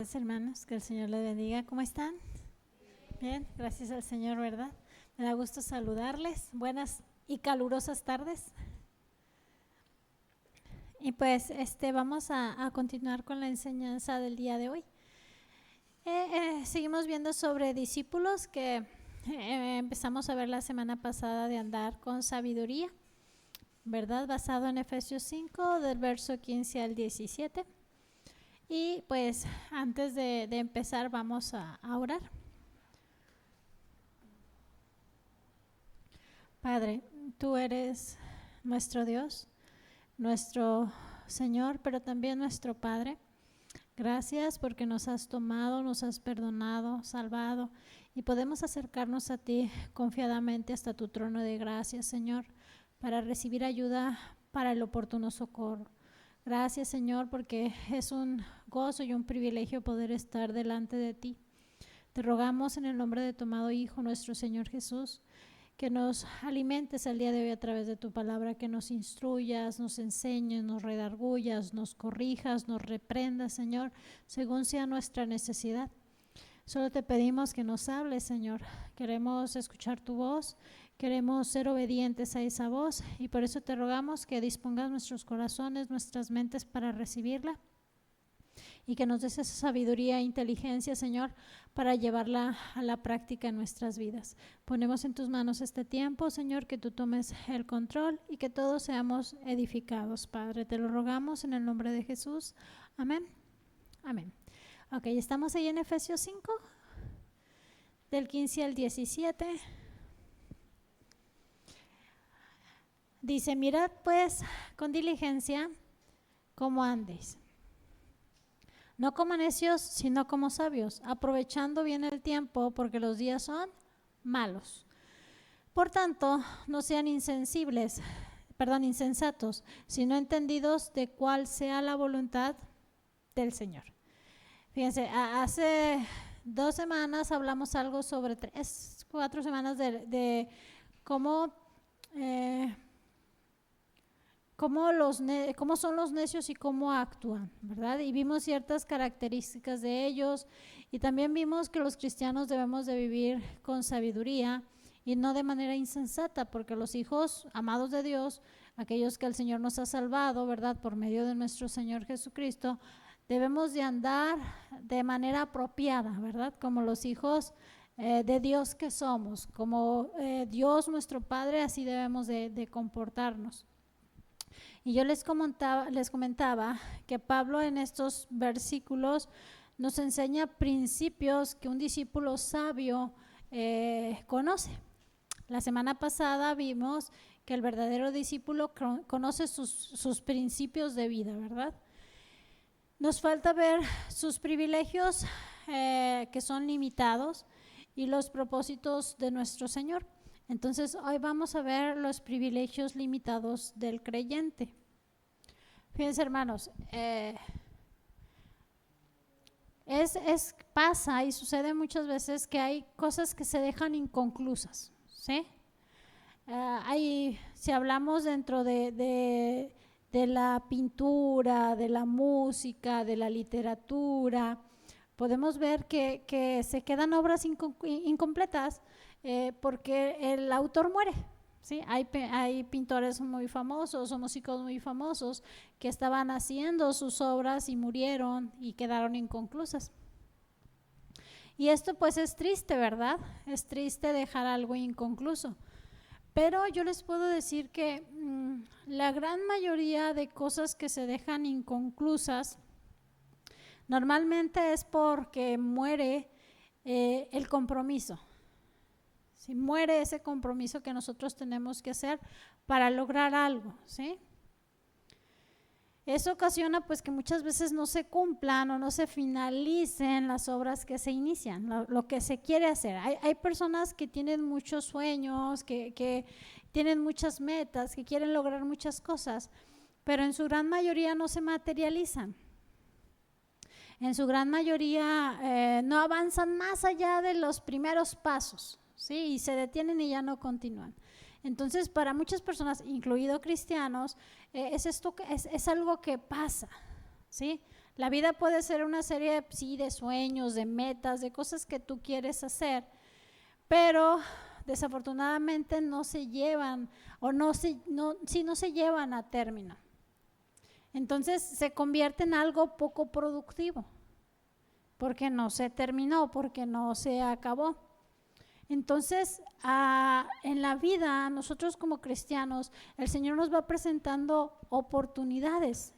tardes, hermanos. Que el Señor les bendiga. ¿Cómo están? Bien, gracias al Señor, ¿verdad? Me da gusto saludarles. Buenas y calurosas tardes. Y pues vamos a continuar con la enseñanza del día de hoy. Seguimos viendo sobre discípulos que empezamos a ver la semana pasada de andar con sabiduría, ¿verdad? Basado en Efesios 5, del verso 15 al 17. Y pues antes de empezar vamos a orar. Padre, tú eres nuestro Dios, nuestro Señor, pero también nuestro Padre. Gracias porque nos has tomado, nos has perdonado, salvado y podemos acercarnos a ti confiadamente hasta tu trono de gracia, Señor, para recibir ayuda para el oportuno socorro. Gracias, Señor, porque es un gozo y un privilegio poder estar delante de ti. Te rogamos en el nombre de tu amado Hijo, nuestro Señor Jesús, que nos alimentes el día de hoy a través de tu palabra, que nos instruyas, nos enseñes, nos redargullas, nos corrijas, nos reprendas, Señor, según sea nuestra necesidad. Solo te pedimos que nos hables, Señor. Queremos escuchar tu voz, queremos ser obedientes a esa voz y por eso te rogamos que dispongas nuestros corazones, nuestras mentes para recibirla y que nos des esa sabiduría e inteligencia, Señor, para llevarla a la práctica en nuestras vidas. Ponemos en tus manos este tiempo, Señor, que tú tomes el control y que todos seamos edificados, Padre. Te lo rogamos en el nombre de Jesús. Amén. Amén. Ok, estamos ahí en Efesios 5, del 15 al 17. Dice, mirad pues con diligencia cómo andéis. No como necios, sino como sabios, aprovechando bien el tiempo, porque los días son malos. Por tanto, no sean insensatos, sino entendidos de cuál sea la voluntad del Señor. Fíjense, hace 2 semanas hablamos algo sobre 4 semanas de cómo son los necios y cómo actúan, ¿verdad? Y vimos ciertas características de ellos y también vimos que los cristianos debemos de vivir con sabiduría y no de manera insensata, porque los hijos amados de Dios, aquellos que el Señor nos ha salvado, ¿verdad? Por medio de nuestro Señor Jesucristo, debemos de andar de manera apropiada, ¿verdad? Como los hijos de Dios que somos, como Dios nuestro Padre, así debemos de comportarnos. Y yo les comentaba que Pablo en estos versículos nos enseña principios que un discípulo sabio conoce. La semana pasada vimos que el verdadero discípulo conoce sus principios de vida, ¿verdad? Nos falta ver sus privilegios que son limitados y los propósitos de nuestro Señor. Entonces hoy vamos a ver los privilegios limitados del creyente. Fíjense, hermanos, pasa y sucede muchas veces que hay cosas que se dejan inconclusas, ¿sí? Si hablamos dentro de la pintura, de la música, de la literatura, podemos ver que se quedan obras incompletas porque el autor muere, ¿sí? Hay pintores muy famosos o músicos muy famosos que estaban haciendo sus obras y murieron y quedaron inconclusas. Y esto pues es triste, ¿verdad? Es triste dejar algo inconcluso. Pero yo les puedo decir que la gran mayoría de cosas que se dejan inconclusas normalmente es porque muere el compromiso. Si muere ese compromiso que nosotros tenemos que hacer para lograr algo, ¿sí? Eso ocasiona pues que muchas veces no se cumplan o no se finalicen las obras que se inician, lo que se quiere hacer. Hay personas que tienen muchos sueños, que tienen muchas metas, que quieren lograr muchas cosas, pero en su gran mayoría no se materializan. En su gran mayoría no avanzan más allá de los primeros pasos, ¿sí? Y se detienen y ya no continúan. Entonces, para muchas personas, incluido cristianos, es algo que pasa, ¿sí? La vida puede ser una serie, sí, de sueños, de metas, de cosas que tú quieres hacer, pero desafortunadamente no se llevan o no se llevan a término. Entonces se convierte en algo poco productivo porque no se terminó, porque no se acabó. Entonces, en la vida, nosotros como cristianos, el Señor nos va presentando oportunidades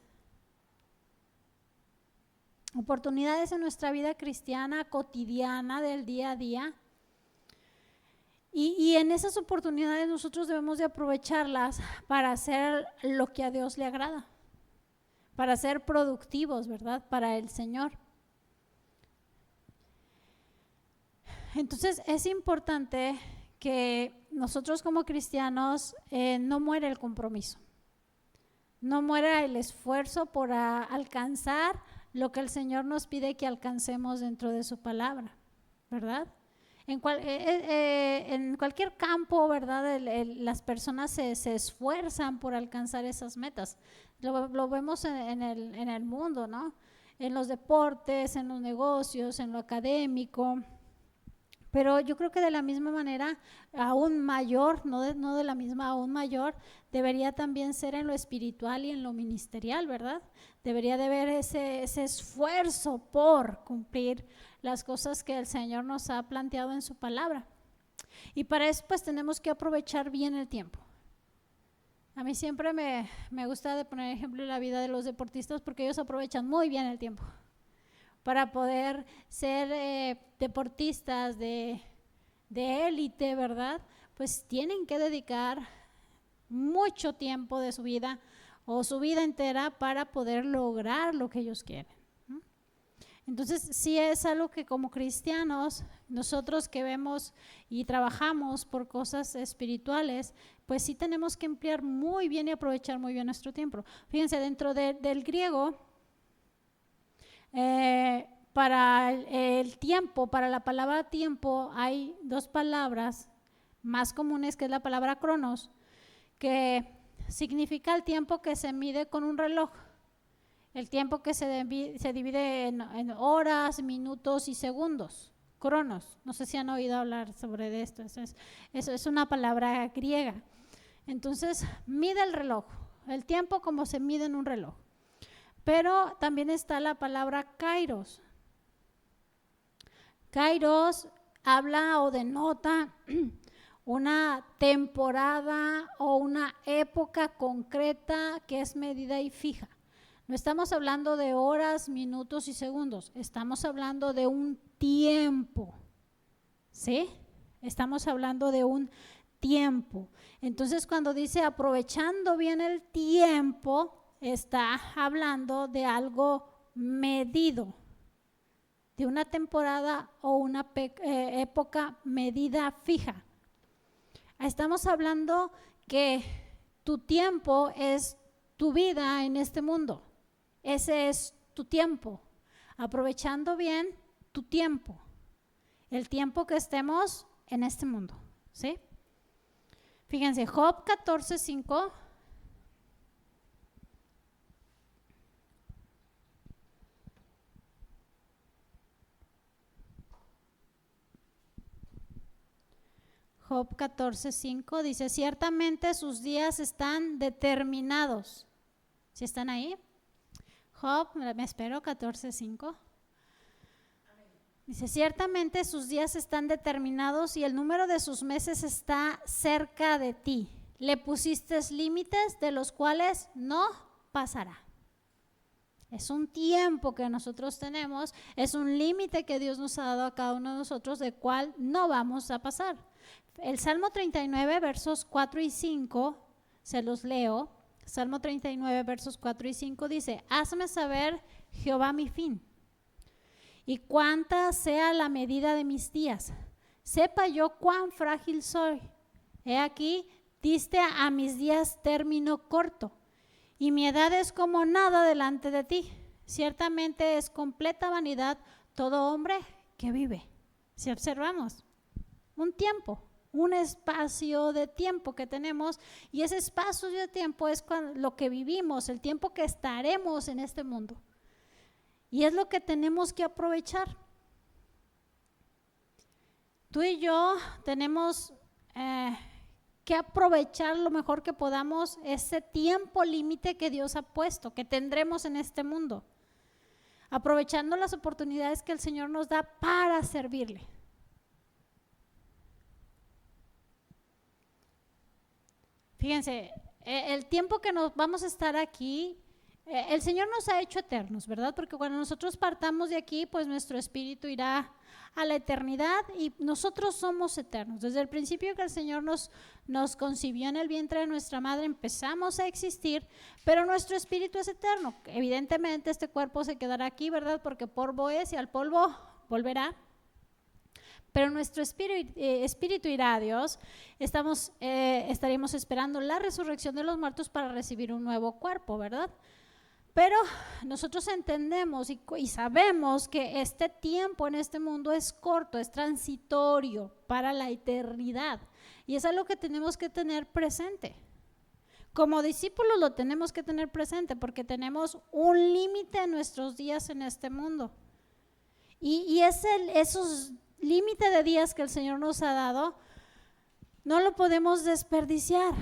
en nuestra vida cristiana, cotidiana, del día a día. Y en esas oportunidades nosotros debemos de aprovecharlas para hacer lo que a Dios le agrada, para ser productivos, ¿verdad? Para el Señor. Entonces es importante que nosotros como cristianos no muera el compromiso, no muera el esfuerzo por alcanzar lo que el Señor nos pide que alcancemos dentro de su palabra, ¿verdad? En cualquier campo, ¿verdad? Las personas se esfuerzan por alcanzar esas metas. Lo vemos en el mundo, ¿no? En los deportes, en los negocios, en lo académico. Pero yo creo que de la misma manera, aún mayor, no de la misma, aún mayor, debería también ser en lo espiritual y en lo ministerial, ¿verdad? Debería de haber ese esfuerzo por cumplir las cosas que el Señor nos ha planteado en su palabra. Y para eso pues tenemos que aprovechar bien el tiempo. A mí siempre me gusta de poner ejemplo en la vida de los deportistas porque ellos aprovechan muy bien el tiempo. Para poder ser deportistas de élite, ¿verdad? Pues tienen que dedicar mucho tiempo de su vida o su vida entera para poder lograr lo que ellos quieren. Entonces, sí es algo que como cristianos, nosotros que vemos y trabajamos por cosas espirituales, pues sí tenemos que emplear muy bien y aprovechar muy bien nuestro tiempo. Fíjense, dentro del griego, para el tiempo, para la palabra tiempo, hay dos palabras más comunes, que es la palabra cronos, que significa el tiempo que se mide con un reloj, el tiempo que se divide en horas, minutos y segundos. Cronos, no sé si han oído hablar sobre esto, eso es una palabra griega. Entonces, mide el reloj, el tiempo como se mide en un reloj. Pero también está la palabra kairos. Kairos habla o denota una temporada o una época concreta que es medida y fija. No estamos hablando de horas, minutos y segundos, estamos hablando de un tiempo, ¿sí? Estamos hablando de un tiempo. Entonces, cuando dice aprovechando bien el tiempo, está hablando de algo medido, de una temporada o una época medida fija. Estamos hablando que tu tiempo es tu vida en este mundo. Ese es tu tiempo. Aprovechando bien tu tiempo. El tiempo que estemos en este mundo, ¿sí? Fíjense, Job 14:5. Job 14:5 dice, ciertamente sus días están determinados. ¿Sí están ahí? Job, me espero, 14:5. Dice, ciertamente sus días están determinados y el número de sus meses está cerca de ti. Le pusiste límites de los cuales no pasará. Es un tiempo que nosotros tenemos, es un límite que Dios nos ha dado a cada uno de nosotros, del cual no vamos a pasar. El Salmo 39, versos 4 y 5, se los leo. Salmo 39, versos 4 y 5 dice, hazme saber, Jehová, mi fin, y cuánta sea la medida de mis días. Sepa yo cuán frágil soy. He aquí, diste a mis días término corto, y mi edad es como nada delante de ti. Ciertamente es completa vanidad todo hombre que vive. Si observamos, un tiempo, un espacio de tiempo que tenemos, y ese espacio de tiempo es lo que vivimos, el tiempo que estaremos en este mundo. Y es lo que tenemos que aprovechar. Tú y yo tenemos que aprovechar lo mejor que podamos ese tiempo límite que Dios ha puesto, que tendremos en este mundo, aprovechando las oportunidades que el Señor nos da para servirle. Fíjense, el tiempo que nos vamos a estar aquí, el Señor nos ha hecho eternos, ¿verdad? Porque cuando nosotros partamos de aquí, pues nuestro espíritu irá a la eternidad y nosotros somos eternos. Desde el principio que el Señor nos concibió en el vientre de nuestra madre, empezamos a existir, pero nuestro espíritu es eterno. Evidentemente este cuerpo se quedará aquí, ¿verdad? Porque polvo es y al polvo volverá. Pero nuestro espíritu irá a Dios. Estaríamos esperando la resurrección de los muertos para recibir un nuevo cuerpo, ¿verdad? Pero nosotros entendemos y sabemos que este tiempo en este mundo es corto, es transitorio para la eternidad. Y es algo que tenemos que tener presente. Como discípulos lo tenemos que tener presente porque tenemos un límite en nuestros días en este mundo. Y esos límites de días que el Señor nos ha dado, no lo podemos desperdiciar.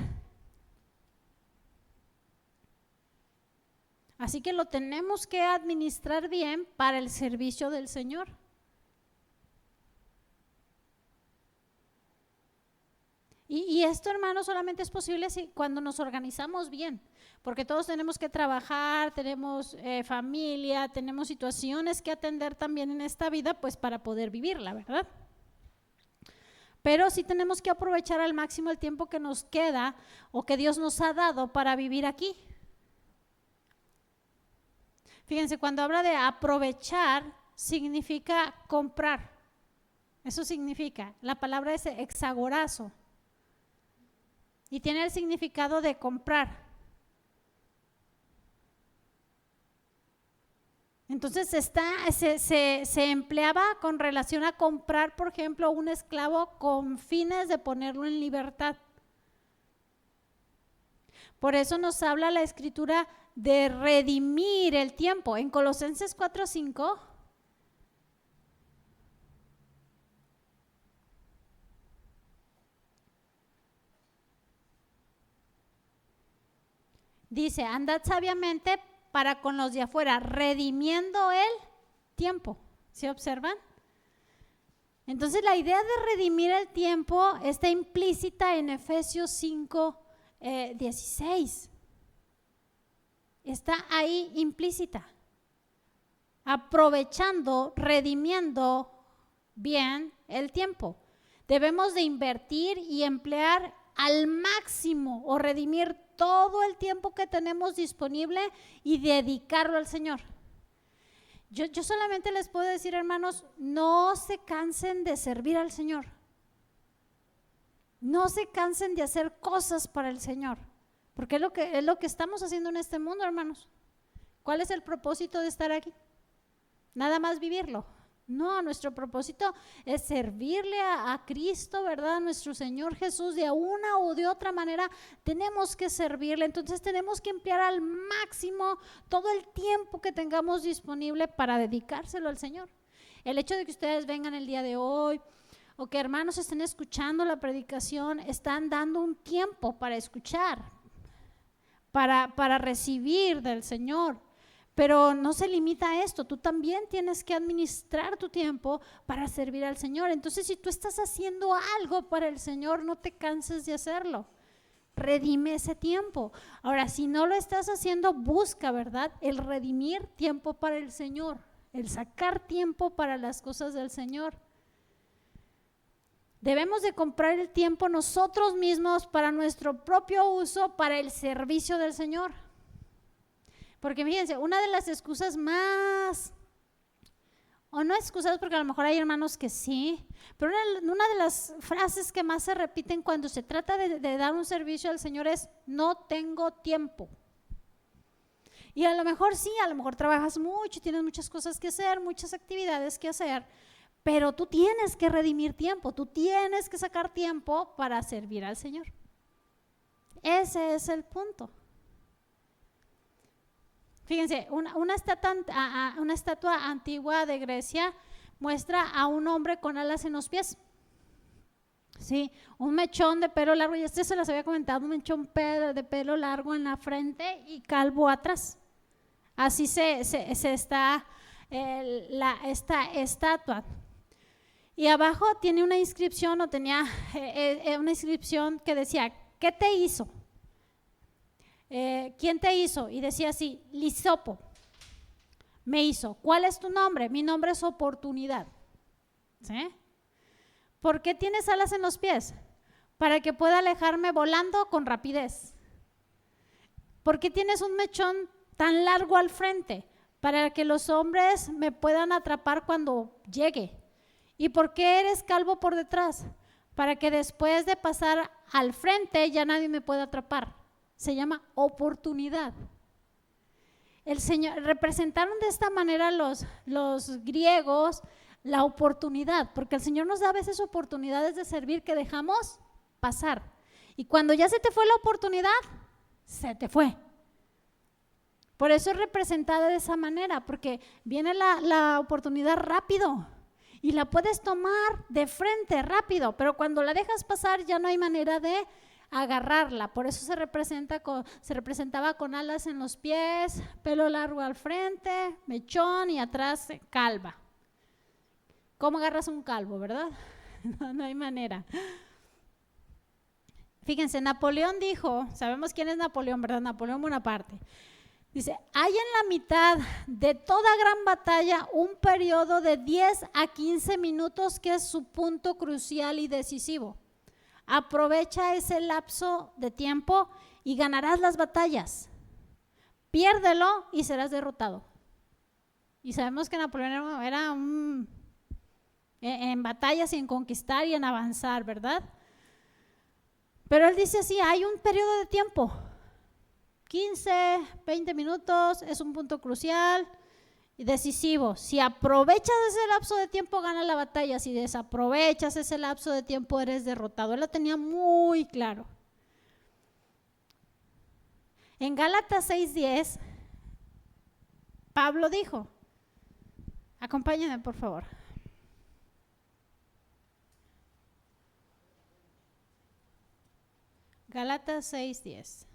Así que lo tenemos que administrar bien para el servicio del Señor. Y esto, hermano, solamente es posible cuando nos organizamos bien, porque todos tenemos que trabajar, tenemos familia, tenemos situaciones que atender también en esta vida, pues para poder vivirla, ¿verdad? Pero sí tenemos que aprovechar al máximo el tiempo que nos queda o que Dios nos ha dado para vivir aquí. Fíjense, cuando habla de aprovechar, significa comprar. Eso significa, la palabra es exagorazo. Y tiene el significado de comprar. Entonces se empleaba con relación a comprar, por ejemplo, un esclavo con fines de ponerlo en libertad. Por eso nos habla la Escritura de redimir el tiempo. En Colosenses 4:5 dice, andad sabiamente para con los de afuera, redimiendo el tiempo. ¿Sí observan? Entonces la idea de redimir el tiempo está implícita en Efesios 5:16. Está ahí implícita. Aprovechando, redimiendo bien el tiempo. Debemos de invertir y emplear al máximo o redimir todo el tiempo que tenemos disponible y dedicarlo al Señor. Yo solamente les puedo decir, hermanos, no se cansen de servir al Señor. No se cansen de hacer cosas para el Señor, porque es lo que estamos haciendo en este mundo, hermanos. ¿Cuál es el propósito de estar aquí? Nada más vivirlo. No, nuestro propósito es servirle a Cristo, ¿verdad? A nuestro Señor Jesús. De una o de otra manera tenemos que servirle. Entonces tenemos que emplear al máximo todo el tiempo que tengamos disponible para dedicárselo al Señor. El hecho de que ustedes vengan el día de hoy o que hermanos estén escuchando la predicación, están dando un tiempo para escuchar, para recibir del Señor. Pero no se limita a esto, tú también tienes que administrar tu tiempo para servir al Señor. Entonces, si tú estás haciendo algo para el Señor, no te canses de hacerlo. Redime ese tiempo. Ahora, si no lo estás haciendo, busca, ¿verdad? El redimir tiempo para el Señor, el sacar tiempo para las cosas del Señor. Debemos de comprar el tiempo nosotros mismos para nuestro propio uso, para el servicio del Señor. Porque fíjense, una de las excusas más, o no excusas porque a lo mejor hay hermanos que sí, pero una de las frases que más se repiten cuando se trata de dar un servicio al Señor es, no tengo tiempo. Y a lo mejor sí, a lo mejor trabajas mucho, tienes muchas cosas que hacer, muchas actividades que hacer, pero tú tienes que redimir tiempo, tú tienes que sacar tiempo para servir al Señor. Ese es el punto. Fíjense, una estatua antigua de Grecia muestra a un hombre con alas en los pies. Sí, un mechón de pelo largo, y se las había comentado, un mechón de pelo largo en la frente y calvo atrás. Así se está esta estatua. Y abajo tiene una inscripción, tenía una inscripción que decía, ¿qué te hizo? ¿Quién te hizo? Y decía así, Lisopo me hizo. ¿Cuál es tu nombre? Mi nombre es Oportunidad. ¿Sí? ¿Por qué tienes alas en los pies? Para que pueda alejarme volando con rapidez. ¿Por qué tienes un mechón tan largo al frente? Para que los hombres me puedan atrapar cuando llegue. ¿Y por qué eres calvo por detrás? Para que después de pasar al frente ya nadie me pueda atrapar. Se llama oportunidad. El Señor, representaron de esta manera los griegos la oportunidad, porque el Señor nos da a veces oportunidades de servir que dejamos pasar. Y cuando ya se te fue la oportunidad, se te fue. Por eso es representada de esa manera, porque viene la oportunidad rápido y la puedes tomar de frente rápido, pero cuando la dejas pasar ya no hay manera de agarrarla. Por eso se representaba con alas en los pies, pelo largo al frente, mechón y atrás calva. ¿Cómo agarras un calvo, verdad? No hay manera. Fíjense, Napoleón dijo, sabemos quién es Napoleón, ¿verdad? Napoleón Bonaparte. Dice, hay en la mitad de toda gran batalla un periodo de 10 a 15 minutos que es su punto crucial y decisivo. Aprovecha ese lapso de tiempo y ganarás las batallas. Piérdelo y serás derrotado. Y sabemos que Napoleón era en batallas y en conquistar y en avanzar, ¿verdad? Pero él dice así, hay un periodo de tiempo. 15, 20 minutos es un punto crucial y decisivo. Si aprovechas ese lapso de tiempo, ganas la batalla. Si desaprovechas ese lapso de tiempo, eres derrotado. Él lo tenía muy claro. En Gálatas 6:10, Pablo dijo, acompáñenme por favor. Gálatas 6:10.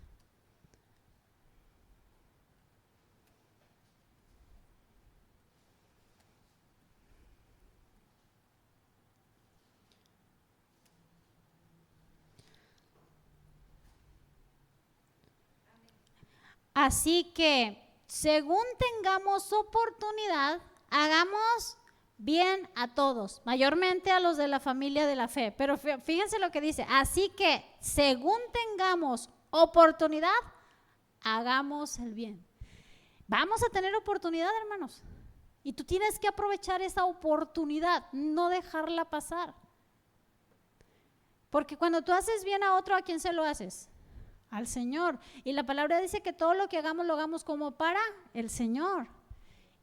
Así que, según tengamos oportunidad, hagamos bien a todos, mayormente a los de la familia de la fe. Pero fíjense lo que dice, así que, según tengamos oportunidad, hagamos el bien. Vamos a tener oportunidad, hermanos. Y tú tienes que aprovechar esa oportunidad, no dejarla pasar. Porque cuando tú haces bien a otro, ¿a quién se lo haces? Al Señor. Y la palabra dice que todo lo que hagamos, lo hagamos como para el Señor.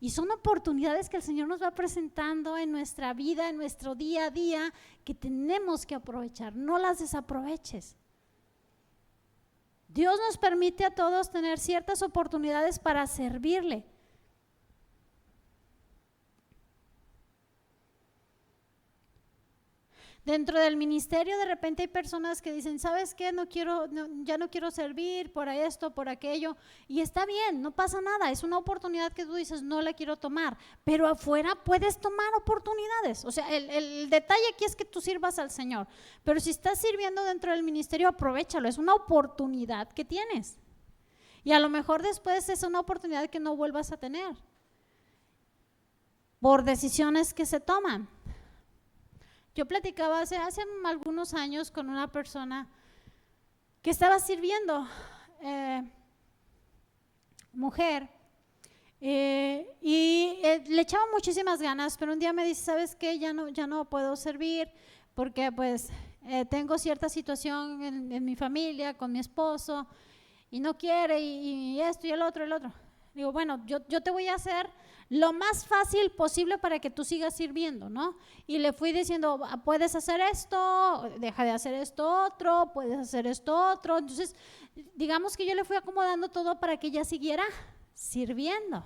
Y son oportunidades que el Señor nos va presentando en nuestra vida, en nuestro día a día, que tenemos que aprovechar. No las desaproveches. Dios nos permite a todos tener ciertas oportunidades para servirle. Dentro del ministerio de repente hay personas que dicen, ¿sabes qué? Ya no quiero servir por esto, por aquello. Y está bien, no pasa nada. Es una oportunidad que tú dices, no la quiero tomar. Pero afuera puedes tomar oportunidades. O sea, el detalle aquí es que tú sirvas al Señor. Pero si estás sirviendo dentro del ministerio, aprovéchalo. Es una oportunidad que tienes. Y a lo mejor después es una oportunidad que no vuelvas a tener. Por decisiones que se toman. Yo platicaba hace algunos años con una persona que estaba sirviendo, mujer, y le echaba muchísimas ganas, pero un día me dice, ¿sabes qué? Ya no puedo servir porque pues tengo cierta situación en mi familia, con mi esposo, y no quiere, y esto y el otro. Digo, bueno, yo te voy a hacer lo más fácil posible para que tú sigas sirviendo, ¿no? Y le fui diciendo, puedes hacer esto, deja de hacer esto otro, puedes hacer esto otro. Entonces, digamos que yo le fui acomodando todo para que ella siguiera sirviendo.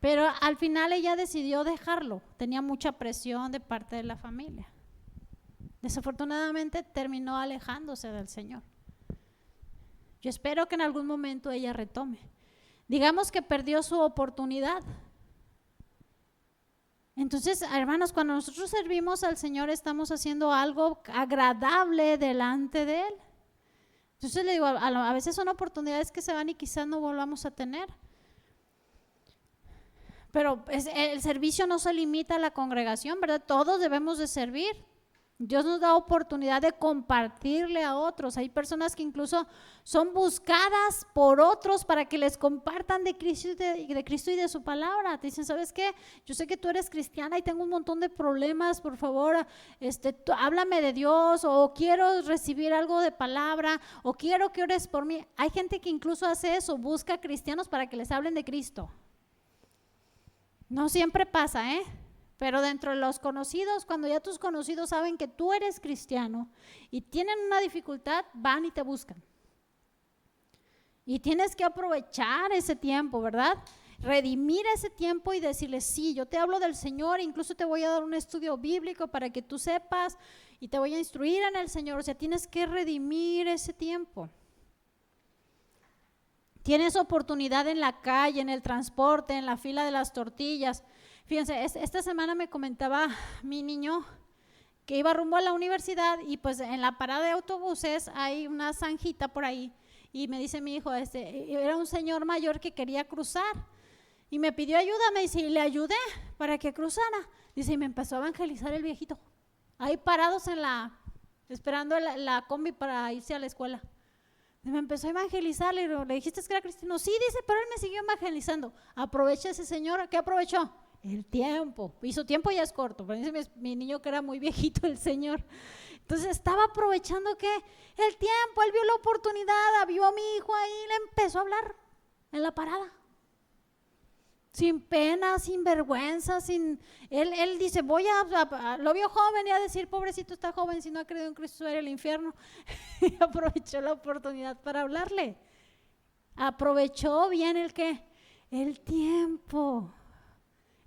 Pero al final ella decidió dejarlo, tenía mucha presión de parte de la familia. Desafortunadamente terminó alejándose del Señor. Yo espero que en algún momento ella retome. Digamos que perdió su oportunidad. Entonces, hermanos, cuando nosotros servimos al Señor, estamos haciendo algo agradable delante de Él. Entonces le digo, a veces son oportunidades que se van y quizás no volvamos a tener. Pero el servicio no se limita a la congregación, ¿verdad? Todos debemos de servir. Dios nos da oportunidad de compartirle a otros. Hay personas que incluso son buscadas por otros para que les compartan de Cristo y de su palabra. Te dicen, ¿sabes qué? Yo sé que tú eres cristiana y tengo un montón de problemas, por favor, háblame de Dios, o quiero recibir algo de palabra, o quiero que ores por mí. Hay gente que incluso hace eso, busca cristianos para que les hablen de Cristo. No siempre pasa, pero dentro de los conocidos, cuando ya tus conocidos saben que tú eres cristiano y tienen una dificultad, van y te buscan. Y tienes que aprovechar ese tiempo, ¿verdad? Redimir ese tiempo y decirles, sí, yo te hablo del Señor, incluso te voy a dar un estudio bíblico para que tú sepas y te voy a instruir en el Señor. O sea, tienes que redimir ese tiempo. Tienes oportunidad en la calle, en el transporte, en la fila de las tortillas. Fíjense, esta semana me comentaba mi niño que iba rumbo a la universidad y pues en la parada de autobuses hay una zanjita por ahí y me dice mi hijo, era un señor mayor que quería cruzar y me pidió ayuda, me dice, y le ayudé para que cruzara. Dice, y me empezó a evangelizar el viejito, ahí parados esperando la combi para irse a la escuela. Y me empezó a evangelizar, le dijiste que era cristiano, sí, dice, pero él me siguió evangelizando. Aprovecha ese señor, ¿qué aprovechó? El tiempo, y su tiempo ya es corto, pero dice mi niño que era muy viejito el Señor. Entonces estaba aprovechando que el tiempo, él vio la oportunidad, vio a mi hijo ahí, le empezó a hablar en la parada. Sin pena, sin vergüenza, él dice, lo vio joven y a decir, pobrecito está joven, si no ha creído en Cristo va a ir al infierno. Y aprovechó la oportunidad para hablarle. Aprovechó bien el tiempo.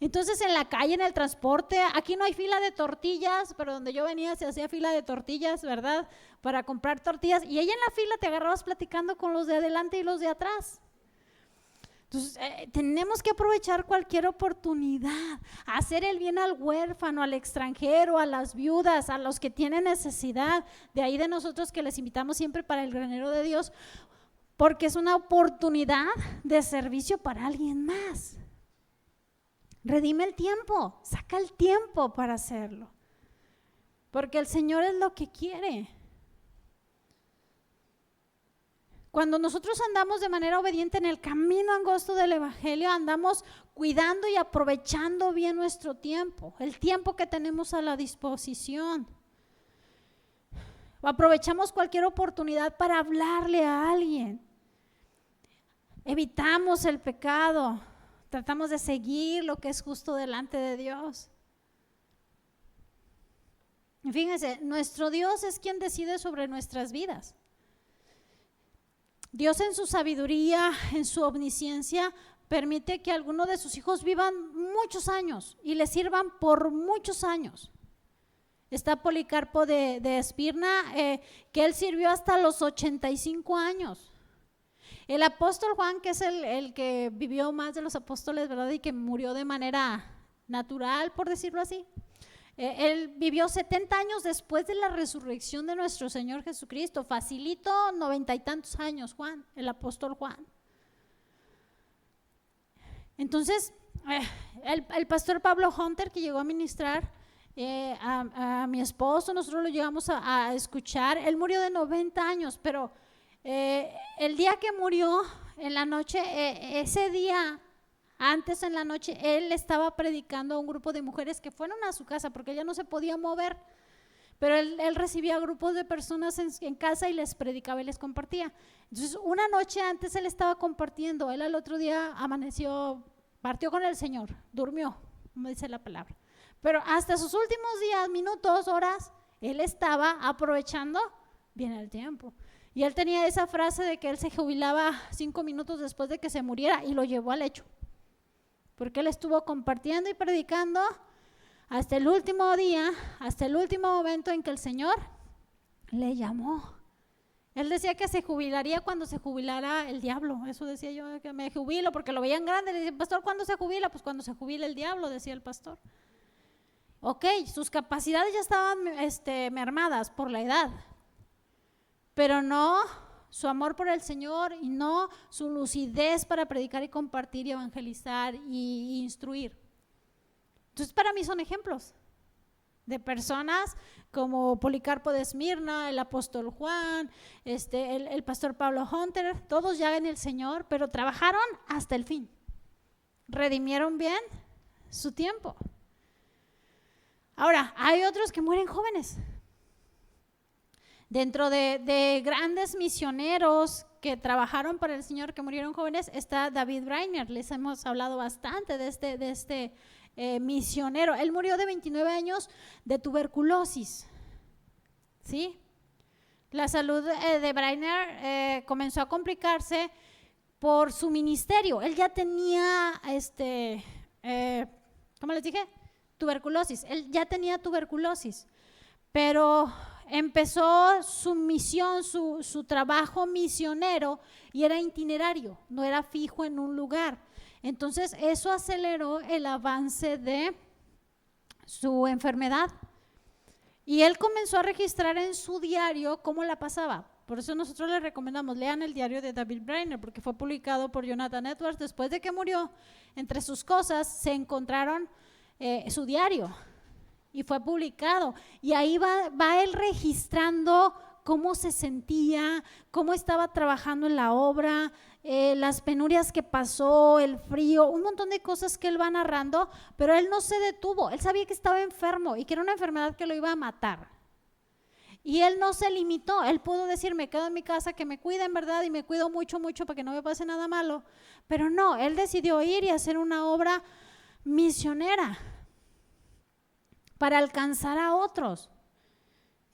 Entonces en la calle, en el transporte, aquí no hay fila de tortillas, pero donde yo venía se hacía fila de tortillas, ¿verdad? Para comprar tortillas, y ahí en la fila te agarrabas platicando con los de adelante y los de atrás. Entonces tenemos que aprovechar cualquier oportunidad, hacer el bien al huérfano, al extranjero, a las viudas, a los que tienen necesidad. De ahí de nosotros que les invitamos siempre para el granero de Dios, porque es una oportunidad de servicio para alguien más. Redime el tiempo, saca el tiempo para hacerlo, porque el Señor es lo que quiere. Cuando nosotros andamos de manera obediente en el camino angosto del Evangelio, andamos cuidando y aprovechando bien nuestro tiempo, el tiempo que tenemos a la disposición. Aprovechamos cualquier oportunidad para hablarle a alguien. Evitamos el pecado. Tratamos de seguir lo que es justo delante de Dios. Y fíjense, nuestro Dios es quien decide sobre nuestras vidas. Dios en su sabiduría, en su omnisciencia, permite que alguno de sus hijos vivan muchos años y le sirvan por muchos años. Está Policarpo de Esmirna, que él sirvió hasta los 85 años. El apóstol Juan, que es el que vivió más de los apóstoles, ¿verdad? Y que murió de manera natural, por decirlo así. Él vivió 70 años después de la resurrección de nuestro Señor Jesucristo. Facilito 90 y tantos años, Juan, el apóstol Juan. Entonces, el pastor Pablo Hunter, que llegó a ministrar a mi esposo, nosotros lo llegamos a escuchar. Él murió de 90 años, pero el día que murió, en la noche, ese día, antes en la noche, él estaba predicando a un grupo de mujeres que fueron a su casa porque ella no se podía mover, pero él recibía grupos de personas en casa y les predicaba y les compartía. Entonces una noche antes él estaba compartiendo, él al otro día amaneció, partió con el Señor, durmió, como dice la palabra, pero hasta sus últimos días, minutos, horas, él estaba aprovechando bien el tiempo. Y él tenía esa frase de que él se jubilaba 5 minutos después de que se muriera y lo llevó al hecho. Porque él estuvo compartiendo y predicando hasta el último día, hasta el último momento en que el Señor le llamó. Él decía que se jubilaría cuando se jubilara el diablo. Eso decía yo, que me jubilo, porque lo veían grande. Le decían, pastor, ¿cuándo se jubila? Pues cuando se jubila el diablo, decía el pastor. Ok, sus capacidades ya estaban mermadas por la edad, pero no su amor por el Señor y no su lucidez para predicar y compartir y evangelizar y instruir. Entonces, para mí son ejemplos de personas como Policarpo de Esmirna, el apóstol Juan, el pastor Pablo Hunter, todos ya en el Señor, pero trabajaron hasta el fin. Redimieron bien su tiempo. Ahora, hay otros que mueren jóvenes. Dentro de grandes misioneros que trabajaron para el Señor, que murieron jóvenes, está David Brainerd. Les hemos hablado bastante de este misionero. Él murió de 29 años de tuberculosis. ¿Sí? La salud de Brainerd comenzó a complicarse por su ministerio. Él ya tenía, ¿cómo les dije? Tuberculosis. Él ya tenía tuberculosis, pero empezó su misión, su trabajo misionero, y era itinerario, no era fijo en un lugar. Entonces eso aceleró el avance de su enfermedad, y él comenzó a registrar en su diario cómo la pasaba. Por eso nosotros les recomendamos, lean el diario de David Brainerd, porque fue publicado por Jonathan Edwards. Después de que murió, entre sus cosas se encontraron su diario y fue publicado, y ahí va él registrando cómo se sentía, cómo estaba trabajando en la obra, las penurias que pasó, el frío, un montón de cosas que él va narrando, pero él no se detuvo. Él sabía que estaba enfermo y que era una enfermedad que lo iba a matar, y él no se limitó. Él pudo decir, me quedo en mi casa, que me cuiden, ¿verdad? Y me cuido mucho, mucho para que no me pase nada malo, pero no, él decidió ir y hacer una obra misionera para alcanzar a otros.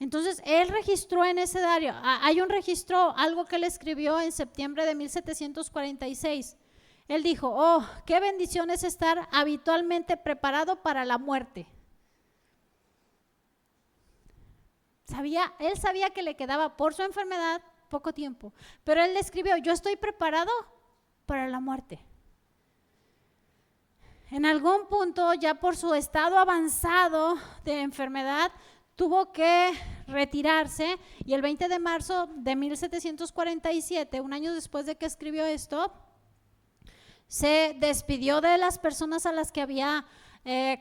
Entonces él registró en ese diario, hay un registro, algo que él escribió en septiembre de 1746. Él dijo, oh, qué bendición es estar habitualmente preparado para la muerte. Él sabía que le quedaba por su enfermedad poco tiempo, pero él le escribió, yo estoy preparado para la muerte. En algún punto, ya por su estado avanzado de enfermedad, tuvo que retirarse, y el 20 de marzo de 1747, un año después de que escribió esto, se despidió de las personas a las que había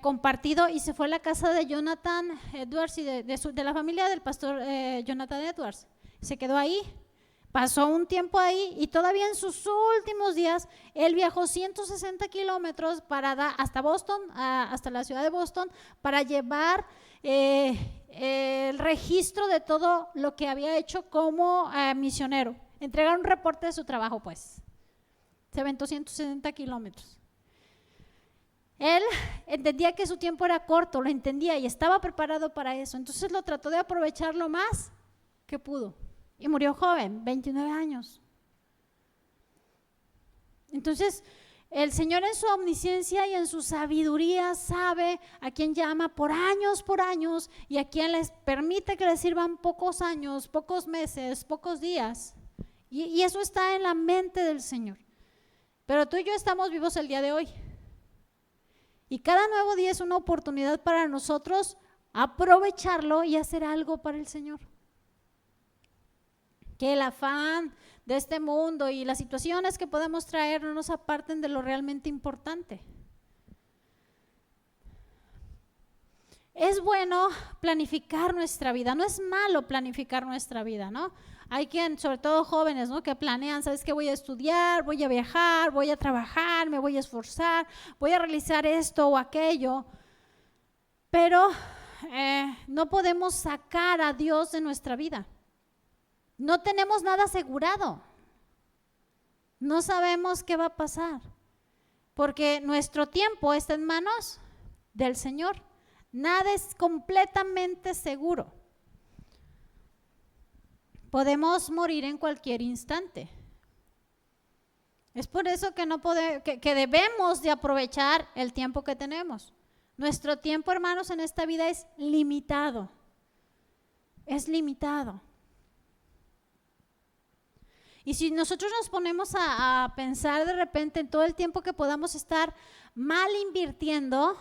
compartido y se fue a la casa de Jonathan Edwards y de la familia del pastor Jonathan Edwards. Se quedó ahí. Pasó un tiempo ahí, y todavía en sus últimos días él viajó 160 kilómetros hasta Boston, hasta la ciudad de Boston, para llevar el registro de todo lo que había hecho como misionero, entregar un reporte de su trabajo. Pues se aventó 160 kilómetros. Él entendía que su tiempo era corto, lo entendía y estaba preparado para eso. Entonces lo trató de aprovechar lo más que pudo. Y murió joven, 29 años. Entonces, el Señor en su omnisciencia y en su sabiduría sabe a quién llama por años, y a quién les permite que les sirvan pocos años, pocos meses, pocos días. Y eso está en la mente del Señor. Pero tú y yo estamos vivos el día de hoy. Y cada nuevo día es una oportunidad para nosotros aprovecharlo y hacer algo para el Señor. Que el afán de este mundo y las situaciones que podemos traer no nos aparten de lo realmente importante. Es bueno planificar nuestra vida, no es malo planificar nuestra vida, ¿no? Hay quien, sobre todo jóvenes, ¿no?, que planean, ¿sabes qué? Voy a estudiar, voy a viajar, voy a trabajar, me voy a esforzar, voy a realizar esto o aquello, pero no podemos sacar a Dios de nuestra vida. No tenemos nada asegurado, no sabemos qué va a pasar, porque nuestro tiempo está en manos del Señor. Nada es completamente seguro. podemos morir en cualquier instante. Es por eso que debemos de aprovechar el tiempo que tenemos. Nuestro tiempo, hermanos, en esta vida es limitado. Es limitado. Y si nosotros nos ponemos a pensar de repente en todo el tiempo que podamos estar mal invirtiendo,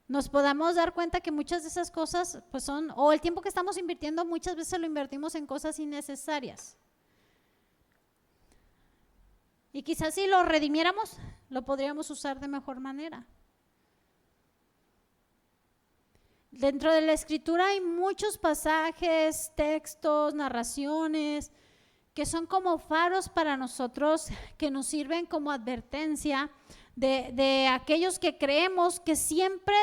nos podamos dar cuenta que muchas de esas cosas pues son, o el tiempo que estamos invirtiendo muchas veces lo invertimos en cosas innecesarias. Y quizás si lo redimiéramos, lo podríamos usar de mejor manera. Dentro de la Escritura hay muchos pasajes, textos, narraciones, que son como faros para nosotros, que nos sirven como advertencia de aquellos que creemos que siempre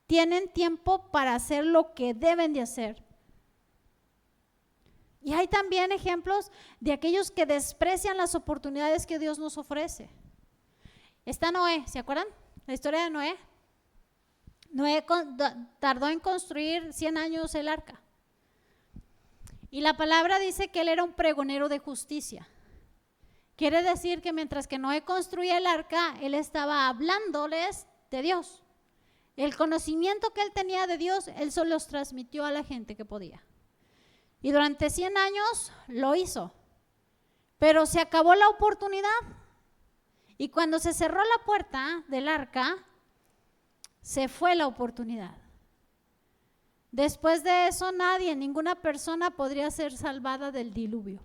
tienen tiempo para hacer lo que deben de hacer. Y hay también ejemplos de aquellos que desprecian las oportunidades que Dios nos ofrece. Está Noé, ¿se acuerdan? La historia de Noé. Noé tardó en construir 100 años el arca. Y la palabra dice que él era un pregonero de justicia. Quiere decir que mientras que Noé construía el arca, él estaba hablándoles de Dios. El conocimiento que él tenía de Dios, él solo los transmitió a la gente que podía. Y durante 100 años lo hizo. Pero se acabó la oportunidad. Y cuando se cerró la puerta del arca, se fue la oportunidad. Después de eso ninguna persona podría ser salvada del diluvio.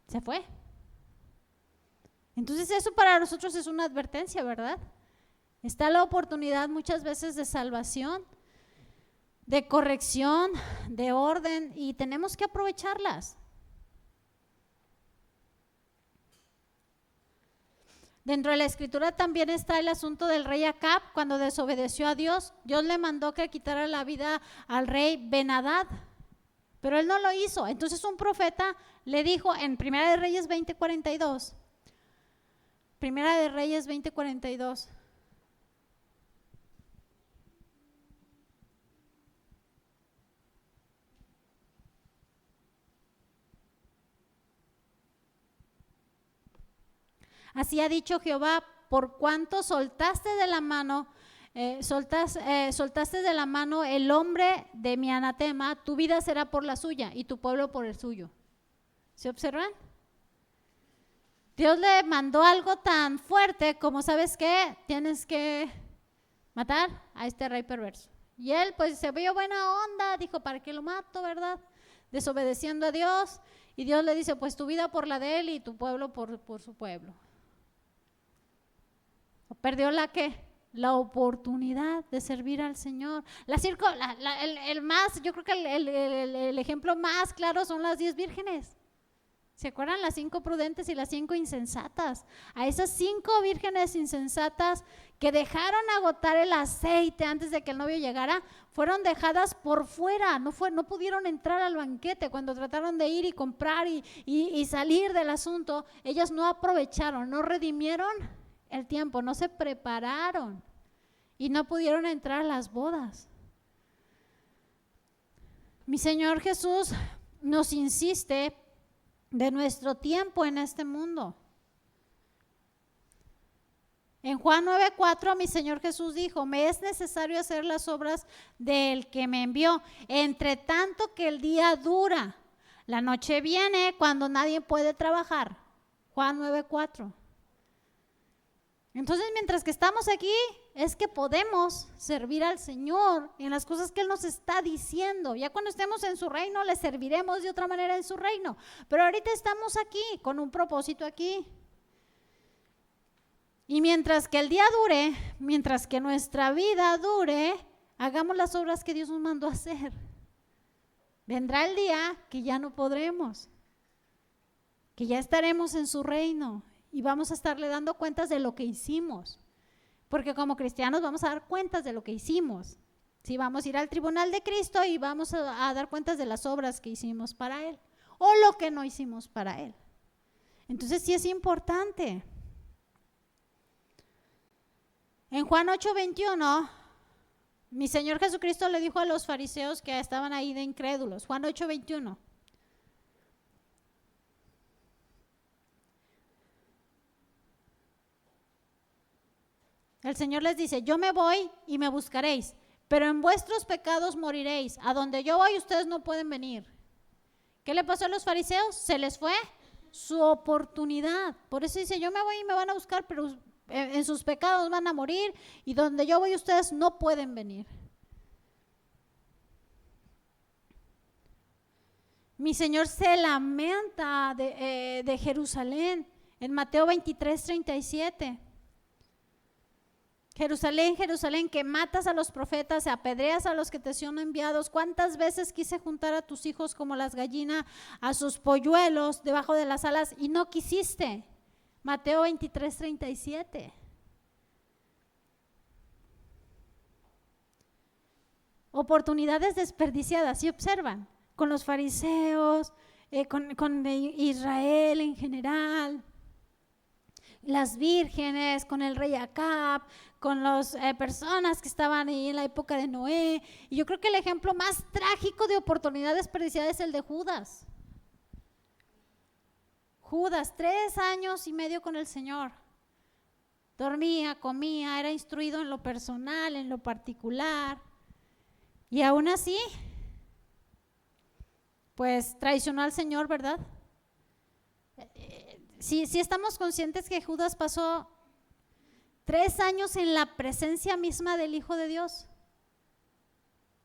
Se fue. Entonces eso para nosotros es una advertencia, ¿verdad? Está la oportunidad muchas veces de salvación, de corrección, de orden, y tenemos que aprovecharlas. Dentro de la Escritura también está el asunto del rey Acab. Cuando desobedeció a Dios, Dios le mandó que quitara la vida al rey Ben-Hadad, pero él no lo hizo. Entonces un profeta le dijo en Primera de Reyes 20:42, Primera de Reyes 20:42, así ha dicho Jehová, por cuanto soltaste de la mano el hombre de mi anatema, tu vida será por la suya y tu pueblo por el suyo. ¿Se observan? Dios le mandó algo tan fuerte como, ¿sabes qué? Tienes que matar a este rey perverso. Y él pues se vio buena onda, dijo, ¿para qué lo mato, verdad? Desobedeciendo a Dios. Y Dios le dice, pues tu vida por la de él y tu pueblo por su pueblo. Perdió la oportunidad de servir al Señor. Yo creo que el ejemplo más claro son las 10 vírgenes. ¿Se acuerdan? Las 5 prudentes y las 5 insensatas. A esas 5 vírgenes insensatas que dejaron agotar el aceite antes de que el novio llegara, fueron dejadas por fuera, no pudieron entrar al banquete. Cuando trataron de ir y comprar y salir del asunto, ellas no aprovecharon, no redimieron el tiempo, no se prepararon y no pudieron entrar a las bodas. Mi Señor Jesús nos insiste de nuestro tiempo en este mundo. En Juan 9:4 mi Señor Jesús dijo, me es necesario hacer las obras del que me envió, entre tanto que el día dura. La noche viene cuando nadie puede trabajar. Juan 9:4. Entonces, mientras que estamos aquí, es que podemos servir al Señor en las cosas que Él nos está diciendo. Ya cuando estemos en su reino, le serviremos de otra manera en su reino. Pero ahorita estamos aquí, con un propósito aquí. Y mientras que el día dure, mientras que nuestra vida dure, hagamos las obras que Dios nos mandó a hacer. Vendrá el día que ya no podremos, que ya estaremos en su reino. Y vamos a estarle dando cuentas de lo que hicimos. Porque como cristianos vamos a dar cuentas de lo que hicimos. Sí, vamos a ir al tribunal de Cristo y vamos a dar cuentas de las obras que hicimos para Él. O lo que no hicimos para Él. Entonces sí es importante. En Juan 8:21 Mi Señor Jesucristo le dijo a los fariseos que estaban ahí de incrédulos, Juan 8:21. El Señor les dice, yo me voy y me buscaréis, pero en vuestros pecados moriréis. A donde yo voy ustedes no pueden venir. ¿Qué le pasó a los fariseos? Se les fue su oportunidad. Por eso dice, yo me voy y me van a buscar, pero en sus pecados van a morir y donde yo voy ustedes no pueden venir. Mi Señor se lamenta de Jerusalén en Mateo 23:37. Jerusalén, Jerusalén, que matas a los profetas, apedreas a los que te son enviados. ¿Cuántas veces quise juntar a tus hijos como las gallinas a sus polluelos debajo de las alas y no quisiste? Mateo 23:37. Oportunidades desperdiciadas, ¿y observan? Con los fariseos, con Israel en general, las vírgenes, con el rey Acab, con las personas que estaban ahí en la época de Noé. Y yo creo que el ejemplo más trágico de oportunidad desperdiciada es el de Judas. Judas, 3 años y medio con el Señor. Dormía, comía, era instruido en lo personal, en lo particular. Y aún así, pues traicionó al Señor, ¿verdad? Sí estamos conscientes que Judas pasó 3 años en la presencia misma del Hijo de Dios,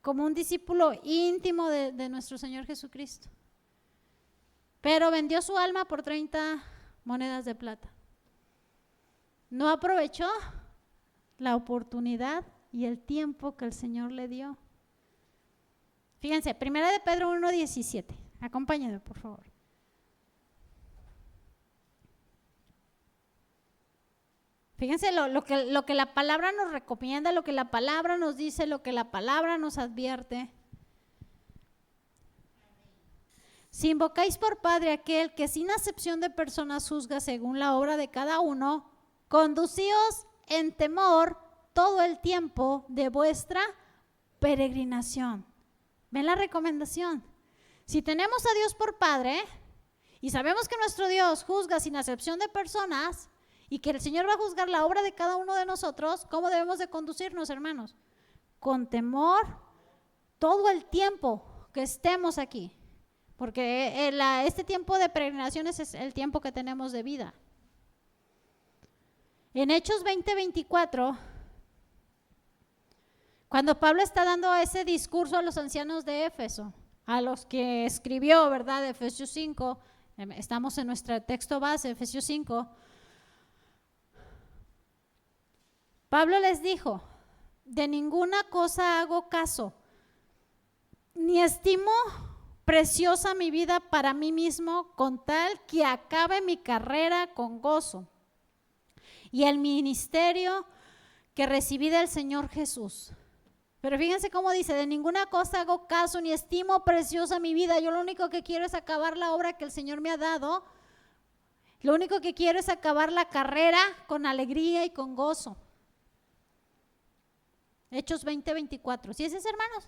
como un discípulo íntimo de nuestro Señor Jesucristo. Pero vendió su alma por 30 monedas de plata. No aprovechó la oportunidad y el tiempo que el Señor le dio. Fíjense, 1 de Pedro 1:17. Acompáñenme, por favor. Fíjense lo que la palabra nos recomienda, lo que la palabra nos dice, lo que la palabra nos advierte. Si invocáis por Padre aquel que sin acepción de personas juzga según la obra de cada uno, conducíos en temor todo el tiempo de vuestra peregrinación. ¿Ven la recomendación? Si tenemos a Dios por Padre y sabemos que nuestro Dios juzga sin acepción de personas y que el Señor va a juzgar la obra de cada uno de nosotros, ¿cómo debemos de conducirnos, hermanos? Con temor todo el tiempo que estemos aquí, porque este tiempo de peregrinaciones es el tiempo que tenemos de vida. En Hechos 20:24, cuando Pablo está dando ese discurso a los ancianos de Éfeso, a los que escribió, ¿verdad? De Efesios 5, estamos en nuestro texto base, Efesios 5. Pablo les dijo, de ninguna cosa hago caso, ni estimo preciosa mi vida para mí mismo, con tal que acabe mi carrera con gozo y el ministerio que recibí del Señor Jesús. Pero fíjense cómo dice, de ninguna cosa hago caso ni estimo preciosa mi vida. Yo lo único que quiero es acabar la obra que el Señor me ha dado. Lo único que quiero es acabar la carrera con alegría y con gozo. Hechos 20:24. ¿Sí es ese, hermanos?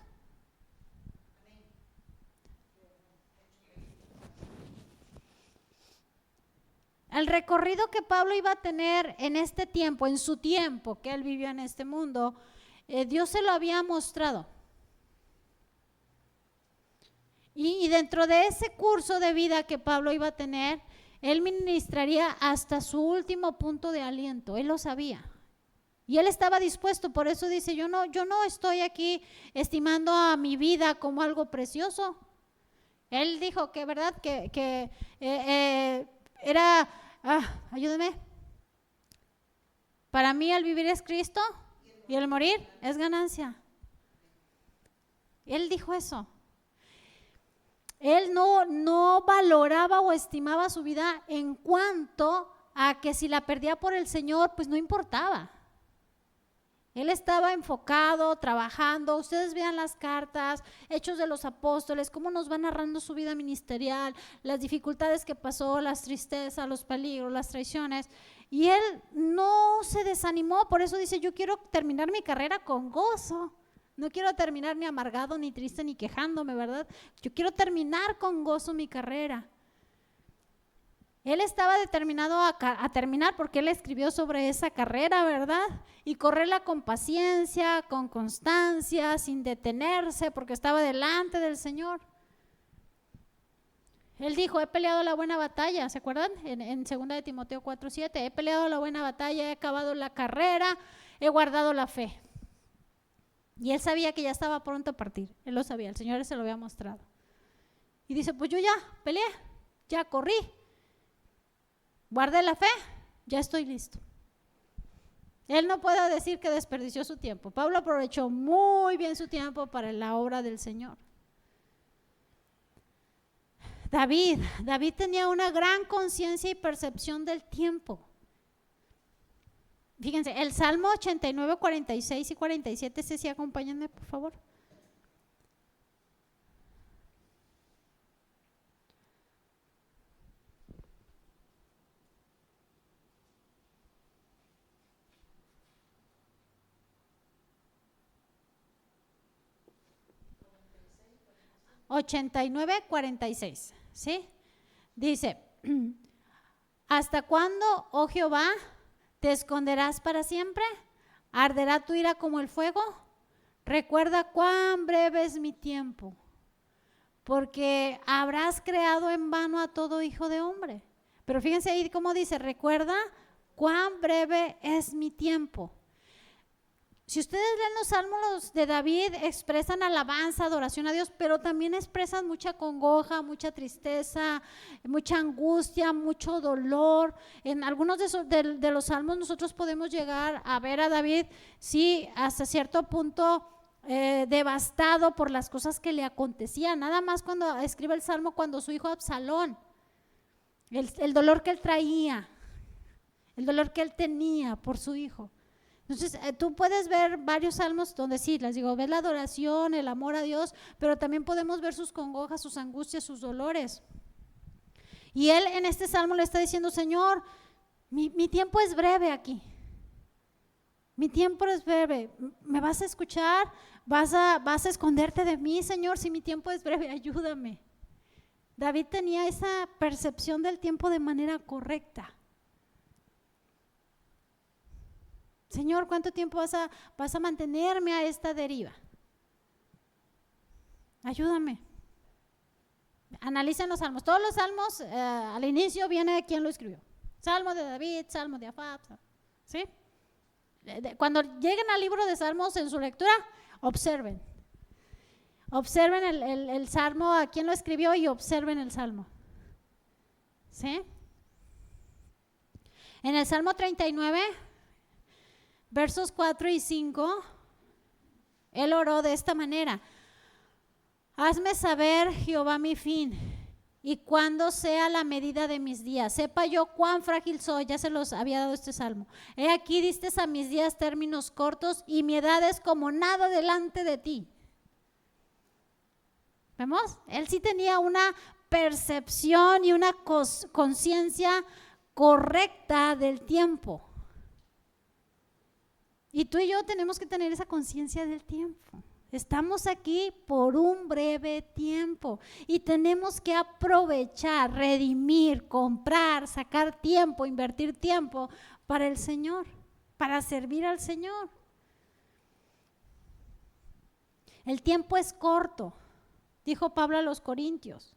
El recorrido que Pablo iba a tener en este tiempo, en su tiempo que él vivió en este mundo, Dios se lo había mostrado. Y dentro de ese curso de vida que Pablo iba a tener, él ministraría hasta su último punto de aliento. Él lo sabía. Y él estaba dispuesto, por eso dice, yo no estoy aquí estimando a mi vida como algo precioso. Él dijo que, ¿verdad? Que era, ayúdeme, para mí el vivir es Cristo y el morir es ganancia. Él dijo eso. Él no valoraba o estimaba su vida en cuanto a que si la perdía por el Señor, pues no importaba. Él estaba enfocado, trabajando. Ustedes vean las cartas, Hechos de los Apóstoles, cómo nos va narrando su vida ministerial, las dificultades que pasó, las tristezas, los peligros, las traiciones. Y él no se desanimó, por eso dice, yo quiero terminar mi carrera con gozo. No quiero terminar ni amargado, ni triste, ni quejándome, ¿verdad? Yo quiero terminar con gozo mi carrera. Él estaba determinado a terminar porque él escribió sobre esa carrera, ¿verdad? Y correrla con paciencia, con constancia, sin detenerse, porque estaba delante del Señor. Él dijo, he peleado la buena batalla, ¿se acuerdan? En 2 de Timoteo 4:7, he peleado la buena batalla, he acabado la carrera, he guardado la fe. Y él sabía que ya estaba pronto a partir, él lo sabía, el Señor se lo había mostrado. Y dice, pues yo ya peleé, ya corrí, guardé la fe, ya estoy listo. Él no puede decir que desperdició su tiempo. Pablo aprovechó muy bien su tiempo para la obra del Señor. David tenía una gran conciencia y percepción del tiempo. Fíjense, el Salmo 89, 46 y 47, sí, acompáñenme por favor. $89.46, ¿sí? Dice, ¿hasta cuándo, oh Jehová, te esconderás para siempre? ¿Arderá tu ira como el fuego? Recuerda cuán breve es mi tiempo, porque habrás creado en vano a todo hijo de hombre. Pero fíjense ahí cómo dice, recuerda cuán breve es mi tiempo. Si ustedes leen los salmos de David, expresan alabanza, adoración a Dios, pero también expresan mucha congoja, mucha tristeza, mucha angustia, mucho dolor. En algunos de los salmos nosotros podemos llegar a ver a David, sí, hasta cierto punto devastado por las cosas que le acontecían. Nada más cuando escribe el salmo, cuando su hijo Absalón, el dolor que él traía, el dolor que él tenía por su hijo. Entonces, tú puedes ver varios salmos donde sí, les digo, ves la adoración, el amor a Dios, pero también podemos ver sus congojas, sus angustias, sus dolores. Y él en este salmo le está diciendo, Señor, mi tiempo es breve aquí. Mi tiempo es breve. ¿Me vas a escuchar? ¿Vas a esconderte de mí, Señor? Si mi tiempo es breve, ayúdame. David tenía esa percepción del tiempo de manera correcta. Señor, ¿cuánto tiempo vas a mantenerme a esta deriva? Ayúdame. Analicen los salmos. Todos los salmos al inicio viene quién lo escribió. Salmo de David, Salmo de Asaf, ¿sí? Cuando lleguen al libro de Salmos en su lectura, observen. Observen el salmo, a quién lo escribió y observen el salmo. ¿Sí? En el Salmo 39, versos 4 y 5, él oró de esta manera: hazme saber, Jehová, mi fin, y cuándo sea la medida de mis días. Sepa yo cuán frágil soy. Ya se los había dado este salmo. He aquí diste a mis días términos cortos, y mi edad es como nada delante de ti. ¿Vemos? Él sí tenía una percepción y una conciencia correcta del tiempo. Y tú y yo tenemos que tener esa conciencia del tiempo. Estamos aquí por un breve tiempo y tenemos que aprovechar, redimir, comprar, sacar tiempo, invertir tiempo para el Señor, para servir al Señor. El tiempo es corto, dijo Pablo a los Corintios.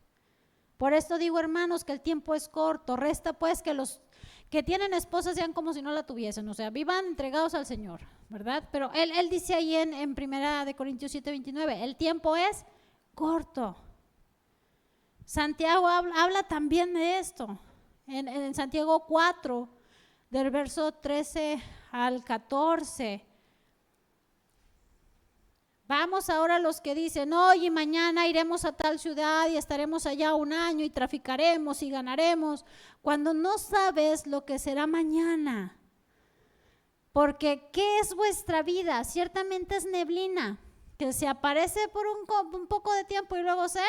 Por esto digo, hermanos, que el tiempo es corto. Resta pues que los que tienen esposa sean como si no la tuviesen, o sea, vivan entregados al Señor, ¿verdad? Pero él dice ahí en 1 de Corintios 7:29, el tiempo es corto. Santiago habla también de esto, en Santiago 4, del verso 13 al 14. Vamos ahora a los que dicen, hoy y mañana iremos a tal ciudad y estaremos allá un año y traficaremos y ganaremos, cuando no sabes lo que será mañana. Porque ¿qué es vuestra vida? Ciertamente es neblina, que se aparece por un poco de tiempo y luego se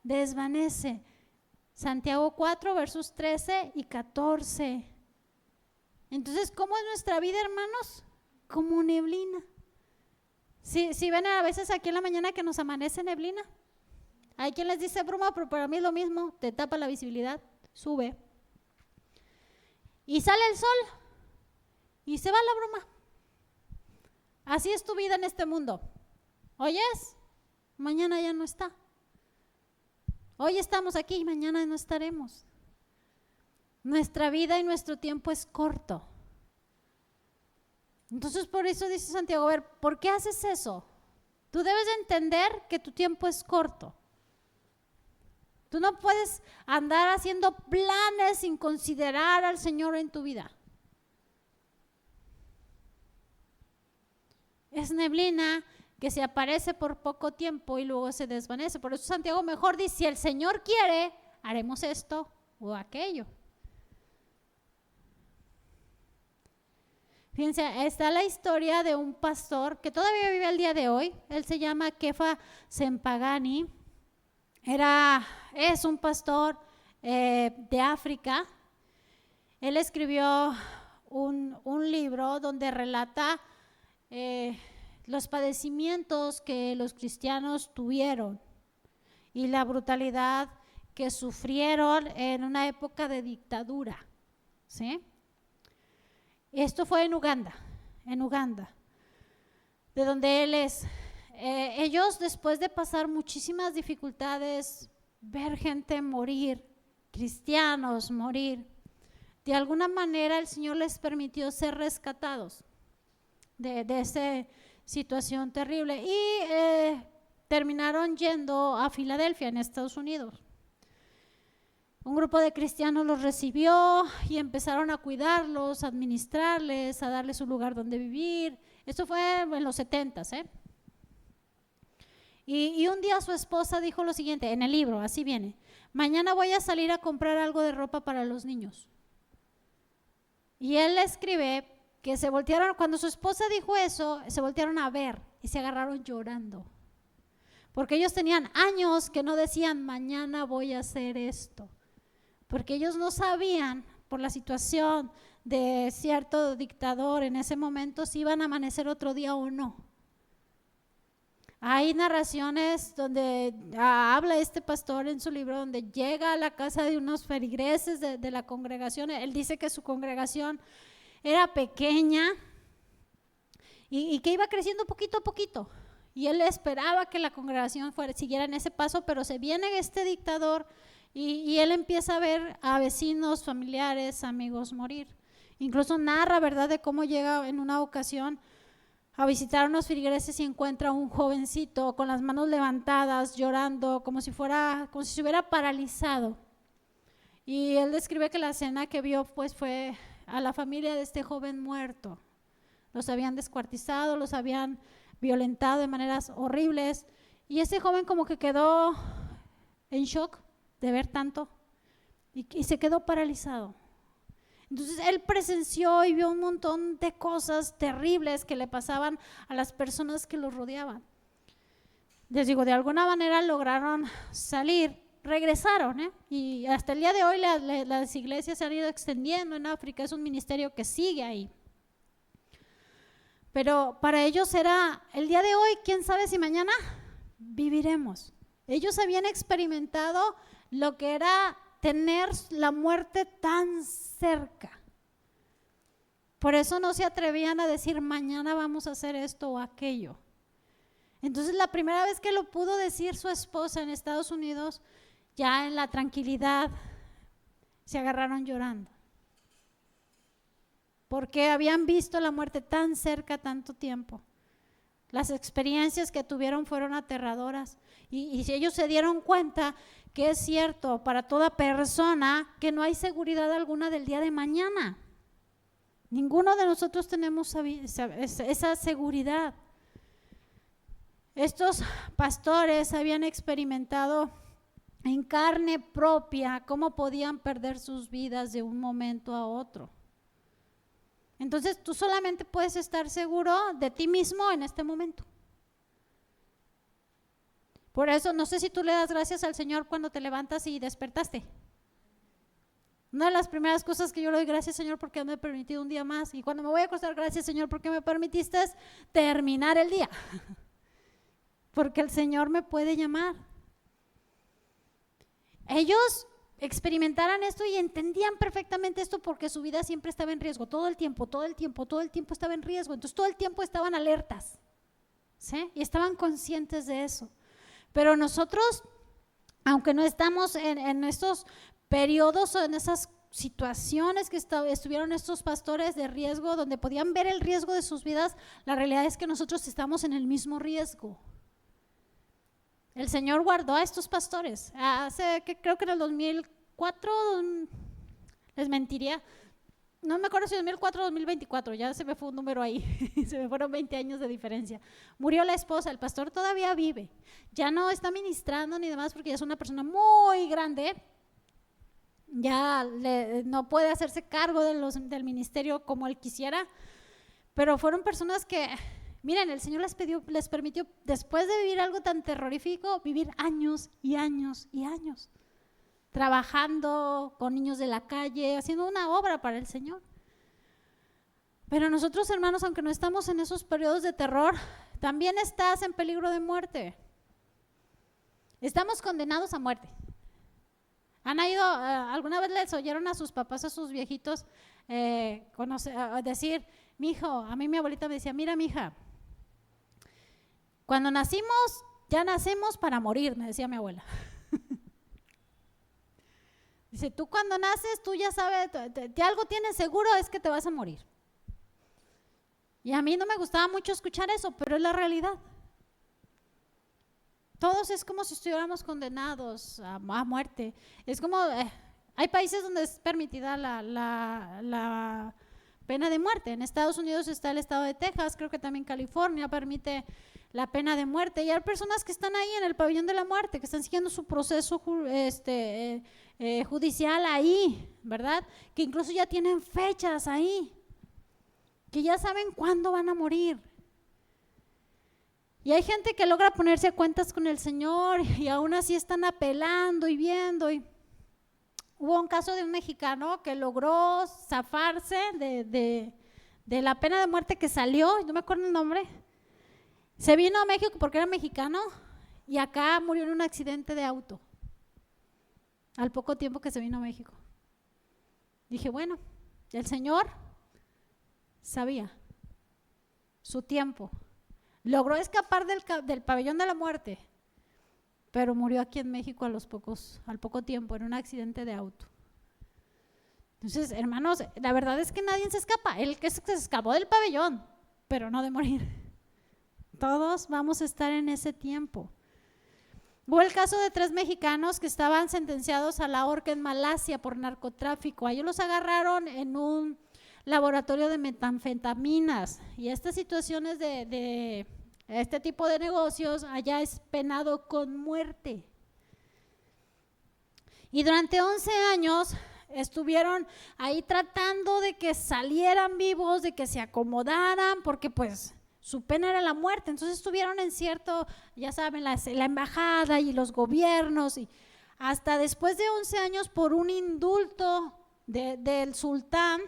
desvanece. Santiago 4, versos 13 y 14. Entonces, ¿cómo es nuestra vida, hermanos? Como neblina. Si ven a veces aquí en la mañana que nos amanece neblina. Hay quien les dice bruma, pero para mí es lo mismo, te tapa la visibilidad, sube. Y sale el sol y se va la bruma. Así es tu vida en este mundo. ¿Oyes? Mañana ya no está. Hoy estamos aquí y mañana no estaremos. Nuestra vida y nuestro tiempo es corto. Entonces por eso dice Santiago, a ver, ¿por qué haces eso? Tú debes de entender que tu tiempo es corto. Tú no puedes andar haciendo planes sin considerar al Señor en tu vida. Es neblina que se aparece por poco tiempo y luego se desvanece. Por eso Santiago mejor dice, si el Señor quiere, haremos esto o aquello. Fíjense, está la historia de un pastor que todavía vive al día de hoy. Él se llama Kefa Sempagani. Es un pastor de África. Él escribió un libro donde relata los padecimientos que los cristianos tuvieron y la brutalidad que sufrieron en una época de dictadura, ¿sí? Esto fue en Uganda, de donde él es. Ellos, después de pasar muchísimas dificultades, ver gente morir, cristianos morir, de alguna manera el Señor les permitió ser rescatados de esa situación terrible y terminaron yendo a Filadelfia, en Estados Unidos. Un grupo de cristianos los recibió y empezaron a cuidarlos, a administrarles, a darles un lugar donde vivir. Esto fue en los 70s, ¿eh? Y un día su esposa dijo lo siguiente, en el libro, así viene: mañana voy a salir a comprar algo de ropa para los niños. Y él le escribe que se voltearon, cuando su esposa dijo eso, se voltearon a ver y se agarraron llorando. Porque ellos tenían años que no decían, mañana voy a hacer esto. Porque ellos no sabían, por la situación de cierto dictador en ese momento, si iban a amanecer otro día o no. Hay narraciones donde habla este pastor en su libro, donde llega a la casa de unos feligreses de la congregación. Él dice que su congregación era pequeña y que iba creciendo poquito a poquito. Y él esperaba que la congregación siguiera en ese paso, pero se viene este dictador y él empieza a ver a vecinos, familiares, amigos morir. Incluso narra, ¿verdad?, de cómo llega en una ocasión a visitar a unos feligreses y encuentra a un jovencito con las manos levantadas, llorando, como si se hubiera paralizado. Y él describe que la escena que vio pues fue a la familia de este joven muerto. Los habían descuartizado, los habían violentado de maneras horribles, y ese joven como que quedó en shock de ver tanto y se quedó paralizado. Entonces él presenció y vio un montón de cosas terribles que le pasaban a las personas que los rodeaban. Les digo, de alguna manera lograron salir, regresaron, y hasta el día de hoy las iglesias se han ido extendiendo en África. Es un ministerio que sigue ahí. Pero para ellos era el día de hoy, quién sabe si mañana viviremos. Ellos habían experimentado lo que era tener la muerte tan cerca. Por eso no se atrevían a decir mañana vamos a hacer esto o aquello. Entonces la primera vez que lo pudo decir su esposa en Estados Unidos, ya en la tranquilidad, se agarraron llorando. Porque habían visto la muerte tan cerca tanto tiempo. Las experiencias que tuvieron fueron aterradoras y ellos se dieron cuenta que es cierto para toda persona que no hay seguridad alguna del día de mañana. Ninguno de nosotros tenemos esa seguridad. Estos pastores habían experimentado en carne propia cómo podían perder sus vidas de un momento a otro. Entonces tú solamente puedes estar seguro de ti mismo en este momento. Por eso no sé si tú le das gracias al Señor cuando te levantas y despertaste. Una de las primeras cosas que yo le doy gracias, Señor, porque me he permitido un día más. Y cuando me voy a acostar, gracias, Señor, porque me permitiste terminar el día. porque el Señor me puede llamar. Ellos experimentaran esto y entendían perfectamente esto porque su vida siempre estaba en riesgo, todo el tiempo estaba en riesgo, entonces todo el tiempo estaban alertas, ¿sí? Y estaban conscientes de eso. Pero nosotros, aunque no estamos en estos periodos o en esas situaciones que estuvieron estos pastores de riesgo, donde podían ver el riesgo de sus vidas, la realidad es que nosotros estamos en el mismo riesgo. El Señor guardó a estos pastores. Creo que en el 2004, les mentiría, no me acuerdo si 2004 o 2024, ya se me fue un número ahí, se me fueron 20 años de diferencia. Murió la esposa, el pastor todavía vive, ya no está ministrando ni demás porque ya es una persona muy grande, ya no puede hacerse cargo del ministerio como él quisiera, pero fueron personas que, miren, el Señor les permitió, después de vivir algo tan terrorífico, vivir años y años y años, trabajando con niños de la calle, haciendo una obra para el Señor. Pero nosotros, hermanos, aunque no estamos en esos periodos de terror, también estás en peligro de muerte. Estamos condenados a muerte. ¿Han ido, alguna vez les oyeron a sus papás, a sus viejitos, decir, mijo, a mí mi abuelita me decía, mira, mija, cuando nacimos, ya nacemos para morir, me decía mi abuela. Dice, tú cuando naces, tú ya sabes, algo tienes seguro, es que te vas a morir. Y a mí no me gustaba mucho escuchar eso, pero es la realidad. Todos es como si estuviéramos condenados a muerte. Es como, hay países donde es permitida la pena de muerte. En Estados Unidos está el estado de Texas, creo que también California permite la pena de muerte. Y hay personas que están ahí en el pabellón de la muerte, que están siguiendo su proceso judicial ahí, ¿verdad? Que incluso ya tienen fechas ahí, que ya saben cuándo van a morir. Y hay gente que logra ponerse a cuentas con el Señor y aún así están apelando y viendo. Y hubo un caso de un mexicano que logró zafarse de la pena de muerte, que salió, no me acuerdo el nombre. Se vino a México porque era mexicano y acá murió en un accidente de auto al poco tiempo que se vino a México. Dije, bueno, el Señor sabía su tiempo. Logró escapar del pabellón de la muerte, pero murió aquí en México al poco tiempo en un accidente de auto. Entonces, hermanos, la verdad es que nadie se escapa. Él que se escapó del pabellón, pero no de morir. Todos vamos a estar en ese tiempo. Hubo el caso de 3 mexicanos que estaban sentenciados a la horca en Malasia por narcotráfico. A ellos los agarraron en un laboratorio de metanfetaminas, y estas situaciones de este tipo de negocios allá es penado con muerte. Y durante 11 años estuvieron ahí tratando de que salieran vivos, de que se acomodaran, porque pues su pena era la muerte. Entonces estuvieron en cierto, ya saben, la embajada y los gobiernos, y hasta después de 11 años, por un indulto del sultán,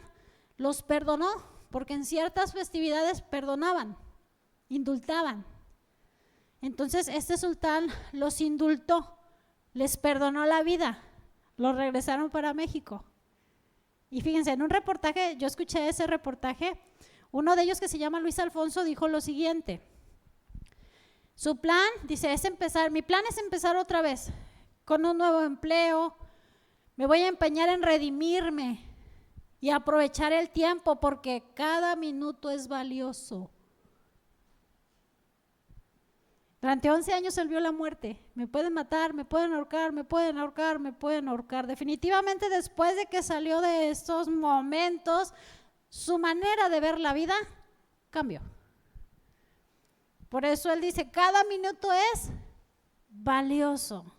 los perdonó, porque en ciertas festividades perdonaban, indultaban. Entonces este sultán los indultó, les perdonó la vida, los regresaron para México. Y fíjense, en un reportaje, yo escuché ese reportaje, uno de ellos, que se llama Luis Alfonso, dijo lo siguiente: su plan, dice, mi plan es empezar otra vez, con un nuevo empleo, me voy a empeñar en redimirme y aprovechar el tiempo, porque cada minuto es valioso. Durante 11 años él vio la muerte. Me pueden matar, me pueden ahorcar, me pueden ahorcar, me pueden ahorcar. Definitivamente, después de que salió de estos momentos, su manera de ver la vida cambió. Por eso él dice, cada minuto es valioso.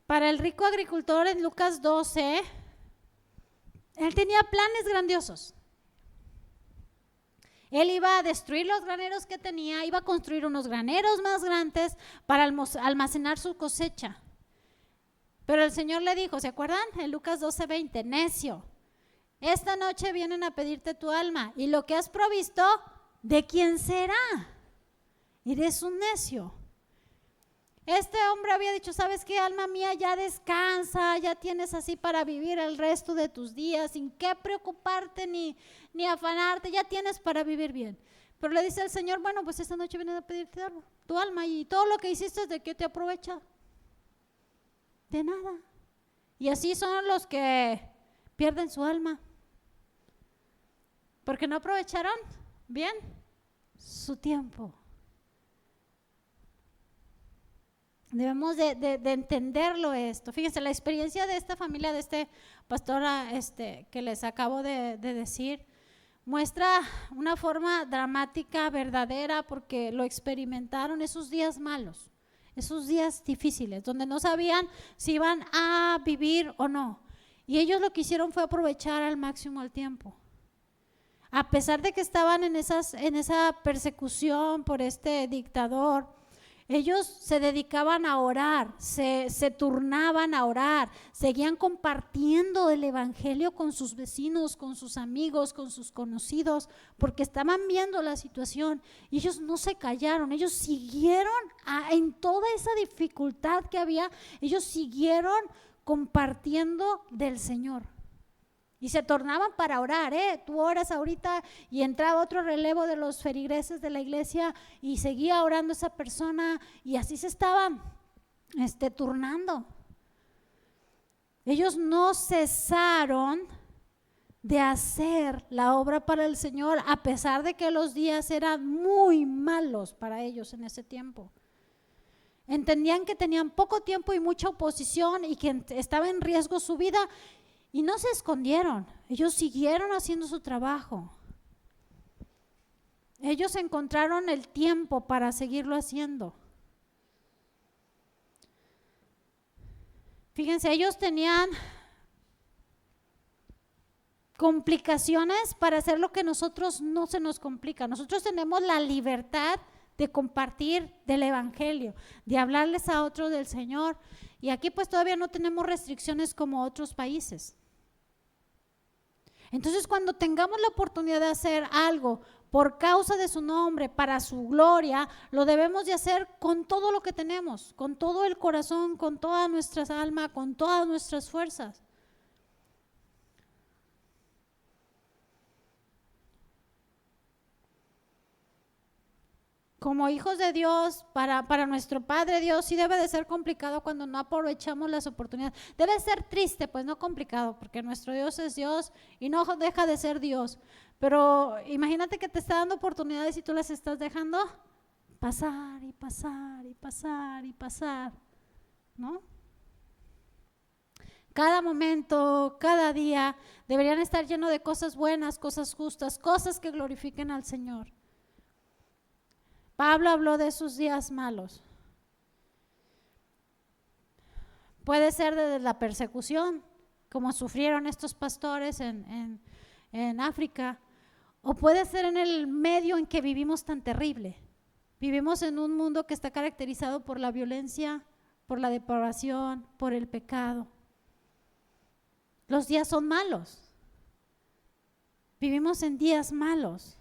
Para el rico agricultor, en Lucas 12, él tenía planes grandiosos. Él iba a destruir los graneros que tenía, iba a construir unos graneros más grandes para almacenar su cosecha. Pero el Señor le dijo, ¿se acuerdan? En Lucas 12:20, necio, esta noche vienen a pedirte tu alma y lo que has provisto, ¿de quién será? Eres un necio. Este hombre había dicho, ¿sabes qué, alma mía? Ya descansa, ya tienes así para vivir el resto de tus días, sin qué preocuparte ni afanarte, ya tienes para vivir bien. Pero le dice el Señor, bueno, pues esta noche vienen a pedirte tu alma y todo lo que hiciste, ¿de qué te aprovecha? De nada. Y así son los que pierden su alma, porque no aprovecharon bien su tiempo. Debemos de entenderlo esto. Fíjense, la experiencia de esta familia, de este pastor que les acabo de decir, muestra una forma dramática, verdadera, porque lo experimentaron esos días malos, esos días difíciles, donde no sabían si iban a vivir o no. Y ellos lo que hicieron fue aprovechar al máximo el tiempo. A pesar de que estaban en esa persecución por este dictador, ellos se dedicaban a orar, se turnaban a orar, seguían compartiendo el evangelio con sus vecinos, con sus amigos, con sus conocidos, porque estaban viendo la situación y ellos no se callaron, ellos siguieron en toda esa dificultad que había, ellos siguieron compartiendo del Señor. Y se tornaban para orar, tú oras ahorita y entraba otro relevo de los feligreses de la iglesia y seguía orando esa persona y así se estaban turnando. Ellos no cesaron de hacer la obra para el Señor a pesar de que los días eran muy malos para ellos en ese tiempo. Entendían que tenían poco tiempo y mucha oposición y que estaba en riesgo su vida. Y no se escondieron, ellos siguieron haciendo su trabajo. Ellos encontraron el tiempo para seguirlo haciendo. Fíjense, ellos tenían complicaciones para hacer lo que nosotros no se nos complica. Nosotros tenemos la libertad de compartir del evangelio, de hablarles a otros del Señor. Y aquí pues todavía no tenemos restricciones como otros países. Entonces, cuando tengamos la oportunidad de hacer algo por causa de su nombre, para su gloria, lo debemos de hacer con todo lo que tenemos, con todo el corazón, con toda nuestra alma, con todas nuestras fuerzas. Como hijos de Dios, para nuestro Padre Dios, sí debe de ser complicado cuando no aprovechamos las oportunidades. Debe ser triste, pues no complicado, porque nuestro Dios es Dios y no deja de ser Dios. Pero imagínate que te está dando oportunidades y tú las estás dejando pasar y pasar y pasar y pasar, ¿no? Cada momento, cada día deberían estar lleno de cosas buenas, cosas justas, cosas que glorifiquen al Señor. Pablo habló de sus días malos. Puede ser desde la persecución, como sufrieron estos pastores en África, o puede ser en el medio en que vivimos tan terrible. Vivimos en un mundo que está caracterizado por la violencia, por la depravación, por el pecado. Los días son malos. Vivimos en días malos.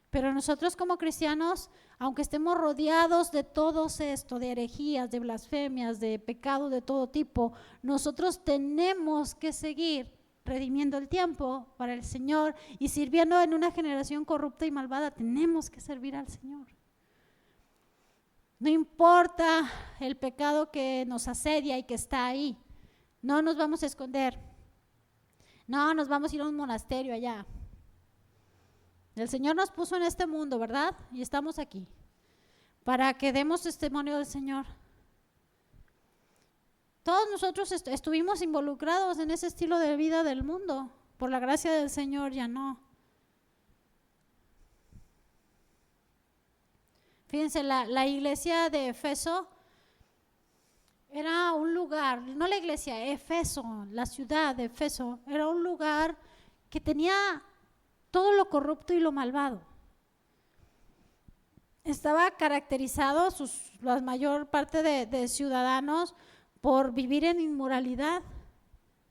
Pero nosotros como cristianos, aunque estemos rodeados de todo esto, de herejías, de blasfemias, de pecado de todo tipo, nosotros tenemos que seguir redimiendo el tiempo para el Señor y sirviendo en una generación corrupta y malvada. Tenemos que servir al Señor. No importa el pecado que nos asedia y que está ahí, no nos vamos a esconder, no nos vamos a ir a un monasterio allá. El Señor nos puso en este mundo, ¿verdad? Y estamos aquí para que demos testimonio del Señor. Todos nosotros estuvimos involucrados en ese estilo de vida del mundo. Por la gracia del Señor ya no. Fíjense, la iglesia de Éfeso era un lugar, no la iglesia, Éfeso, la ciudad de Éfeso, era un lugar que tenía todo lo corrupto y lo malvado. Estaba caracterizado la mayor parte de ciudadanos por vivir en inmoralidad,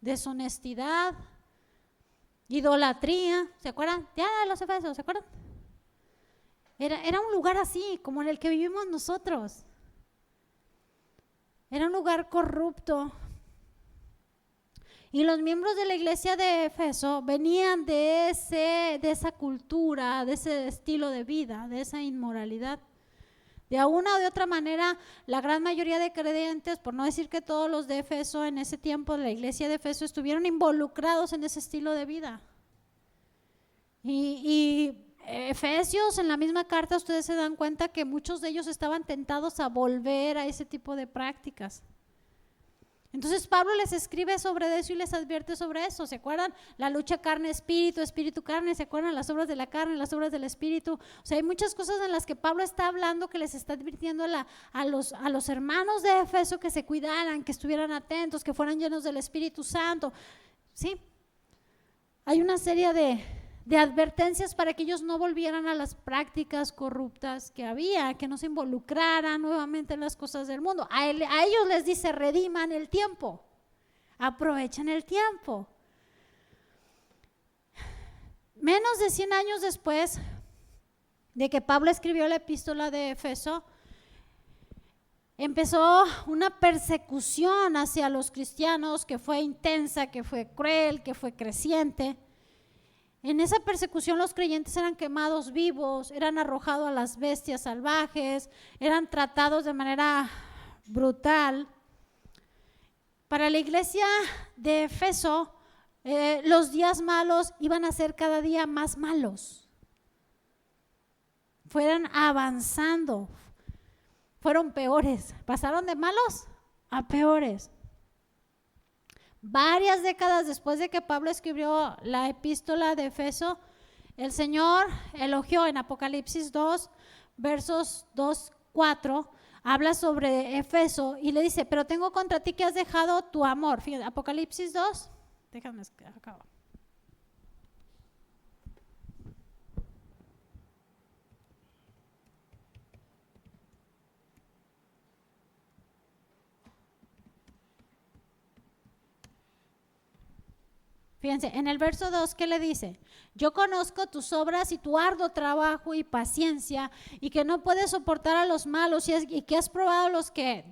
deshonestidad, idolatría, ¿se acuerdan? Ya los Efesios, ¿se acuerdan? Era un lugar así, como en el que vivimos nosotros. Era un lugar corrupto. Y los miembros de la iglesia de Efeso venían de esa cultura, de ese estilo de vida, de esa inmoralidad. De una o de otra manera, la gran mayoría de creyentes, por no decir que todos los de Efeso en ese tiempo de la iglesia de Efeso, estuvieron involucrados en ese estilo de vida. Y Efesios, en la misma carta, ustedes se dan cuenta que muchos de ellos estaban tentados a volver a ese tipo de prácticas. Entonces Pablo les escribe sobre eso y les advierte sobre eso. ¿Se acuerdan? La lucha carne-espíritu, espíritu-carne. ¿Se acuerdan? Las obras de la carne, las obras del espíritu. O sea, hay muchas cosas en las que Pablo está hablando, que les está advirtiendo a los hermanos de Efeso que se cuidaran, que estuvieran atentos, que fueran llenos del Espíritu Santo. ¿Sí? Hay una serie de advertencias para que ellos no volvieran a las prácticas corruptas que había, que no se involucraran nuevamente en las cosas del mundo. A ellos les dice: rediman el tiempo, aprovechen el tiempo. Menos de 100 años después de que Pablo escribió la epístola de Efeso, empezó una persecución hacia los cristianos que fue intensa, que fue cruel, que fue creciente. En esa persecución los creyentes eran quemados vivos, eran arrojados a las bestias salvajes, eran tratados de manera brutal. Para la iglesia de Efeso, los días malos iban a ser cada día más malos. Fueron avanzando, fueron peores, pasaron de malos a peores. Varias décadas después de que Pablo escribió la epístola de Efeso, el Señor elogió en Apocalipsis 2, versos 2-4, habla sobre Efeso y le dice: pero tengo contra ti que has dejado tu amor. Fíjate, Apocalipsis 2, déjame acabar. Fíjense, en el verso 2, ¿qué le dice? Yo conozco tus obras y tu arduo trabajo y paciencia, y que no puedes soportar a los malos, y que has probado a los que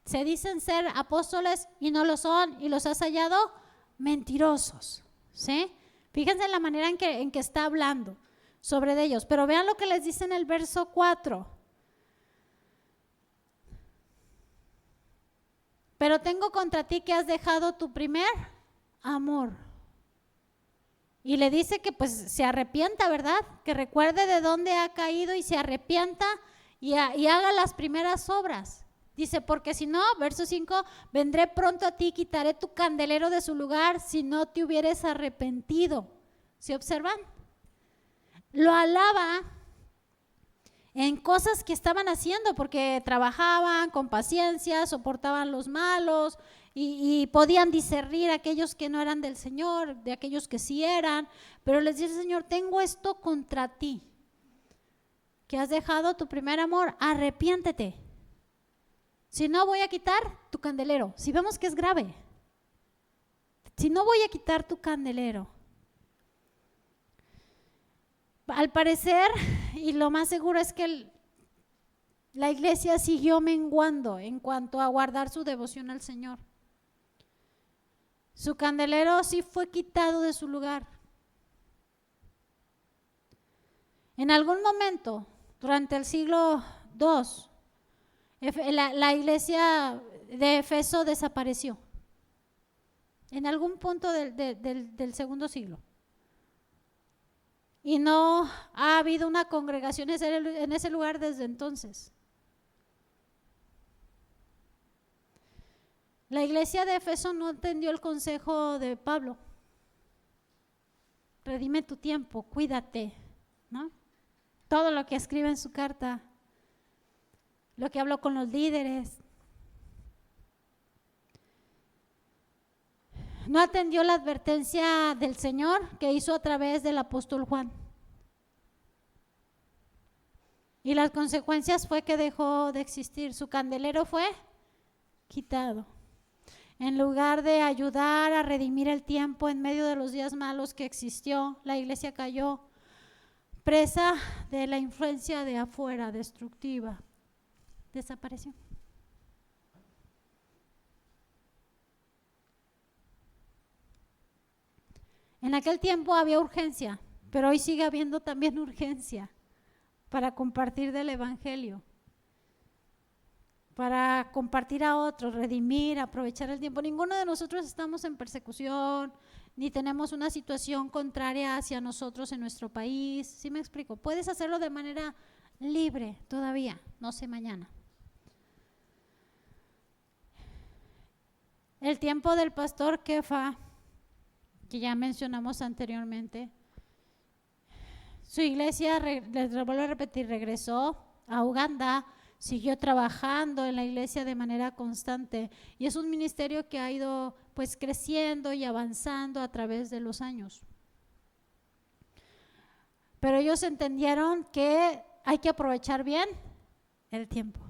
se dicen ser apóstoles y no lo son, y los has hallado mentirosos. ¿Sí? Fíjense en la manera en que está hablando sobre ellos. Pero vean lo que les dice en el verso 4. Pero tengo contra ti que has dejado tu primer amor. Y le dice que pues se arrepienta, ¿verdad? Que recuerde de dónde ha caído y se arrepienta y haga las primeras obras. Dice: porque si no, verso 5, vendré pronto a ti, quitaré tu candelero de su lugar si no te hubieres arrepentido. ¿Sí observan? Lo alaba en cosas que estaban haciendo, porque trabajaban con paciencia, soportaban los malos y podían discernir a aquellos que no eran del Señor, de aquellos que sí eran. Pero les dice el Señor: tengo esto contra ti, que has dejado tu primer amor, arrepiéntete. Si no, voy a quitar tu candelero. Si vemos que es grave, si no, voy a quitar tu candelero. Al parecer, y lo más seguro es que la iglesia siguió menguando en cuanto a guardar su devoción al Señor. Su candelero sí fue quitado de su lugar. En algún momento, durante el siglo II, la iglesia de Efeso desapareció. En algún punto del segundo siglo. Y no ha habido una congregación en ese lugar desde entonces. La iglesia de Efeso no entendió el consejo de Pablo. Redime tu tiempo, cuídate, ¿no? Todo lo que escribe en su carta, lo que habló con los líderes. No atendió la advertencia del Señor que hizo a través del apóstol Juan. Y las consecuencias fue que dejó de existir. Su candelero fue quitado. En lugar de ayudar a redimir el tiempo en medio de los días malos que existió, la iglesia cayó presa de la influencia de afuera, destructiva. Desapareció. En aquel tiempo había urgencia, pero hoy sigue habiendo también urgencia para compartir del evangelio, para compartir a otros, redimir, aprovechar el tiempo. Ninguno de nosotros estamos en persecución, ni tenemos una situación contraria hacia nosotros en nuestro país. ¿Sí me explico? Puedes hacerlo de manera libre todavía, no sé mañana. El tiempo del pastor Kefa, que ya mencionamos anteriormente, su iglesia, les vuelvo a repetir, regresó a Uganda, siguió trabajando en la iglesia de manera constante y es un ministerio que ha ido pues creciendo y avanzando a través de los años. Pero ellos entendieron que hay que aprovechar bien el tiempo.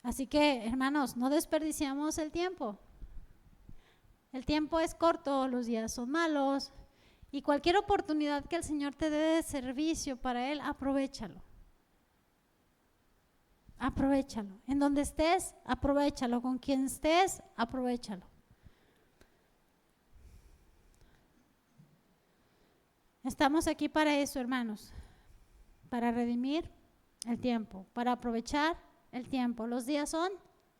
Así que, hermanos, no desperdiciamos el tiempo. El tiempo es corto, los días son malos y cualquier oportunidad que el Señor te dé de servicio para Él, aprovéchalo. Aprovéchalo. En donde estés, aprovéchalo. Con quien estés, aprovéchalo. Estamos aquí para eso, hermanos. Para redimir el tiempo, para aprovechar el tiempo. Los días son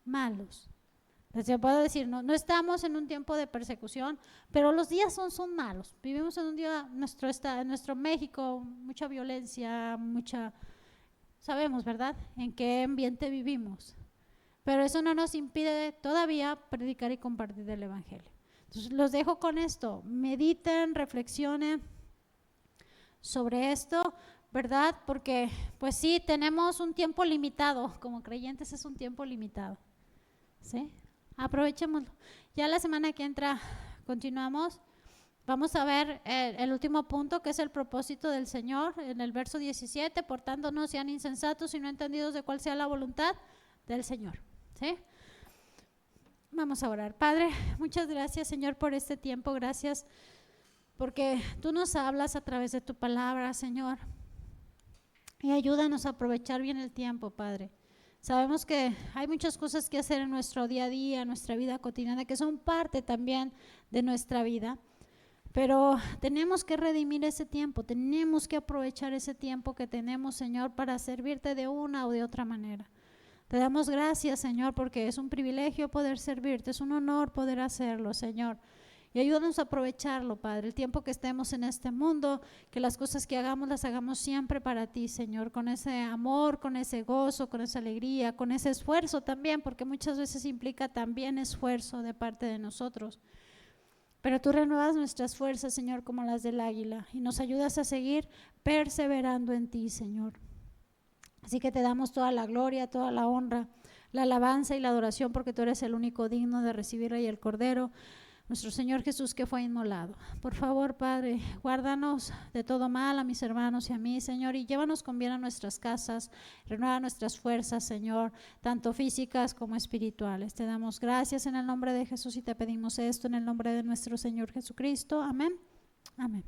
malos. Les puedo decir, no estamos en un tiempo de persecución, pero los días son malos. Vivimos en un día, en nuestro México, mucha violencia, sabemos, ¿verdad?, en qué ambiente vivimos. Pero eso no nos impide todavía predicar y compartir el evangelio. Entonces los dejo con esto, mediten, reflexionen sobre esto, ¿verdad? Porque pues sí, tenemos un tiempo limitado, como creyentes es un tiempo limitado, ¿sí? Aprovechémoslo. Ya la semana que entra continuamos. Vamos a ver el último punto, que es el propósito del Señor, en el verso 17. Por tanto, no sean insensatos y no entendidos de cuál sea la voluntad del Señor. ¿Sí? Vamos a orar. Padre, muchas gracias, Señor, por este tiempo. Gracias porque tú nos hablas a través de tu palabra, Señor. Y ayúdanos a aprovechar bien el tiempo, Padre. Sabemos que hay muchas cosas que hacer en nuestro día a día, en nuestra vida cotidiana, que son parte también de nuestra vida. Pero tenemos que redimir ese tiempo, tenemos que aprovechar ese tiempo que tenemos, Señor, para servirte de una o de otra manera. Te damos gracias, Señor, porque es un privilegio poder servirte, es un honor poder hacerlo, Señor. Y ayúdanos a aprovecharlo, Padre, el tiempo que estemos en este mundo, que las cosas que hagamos las hagamos siempre para ti, Señor, con ese amor, con ese gozo, con esa alegría, con ese esfuerzo también, porque muchas veces implica también esfuerzo de parte de nosotros. Pero tú renuevas nuestras fuerzas, Señor, como las del águila, y nos ayudas a seguir perseverando en ti, Señor. Así que te damos toda la gloria, toda la honra, la alabanza y la adoración, porque tú eres el único digno de recibirla, y el Cordero, nuestro Señor Jesús, que fue inmolado. Por favor, Padre, guárdanos de todo mal a mis hermanos y a mí, Señor, y llévanos con bien a nuestras casas, renueva nuestras fuerzas, Señor, tanto físicas como espirituales. Te damos gracias en el nombre de Jesús y te pedimos esto en el nombre de nuestro Señor Jesucristo. Amén. Amén.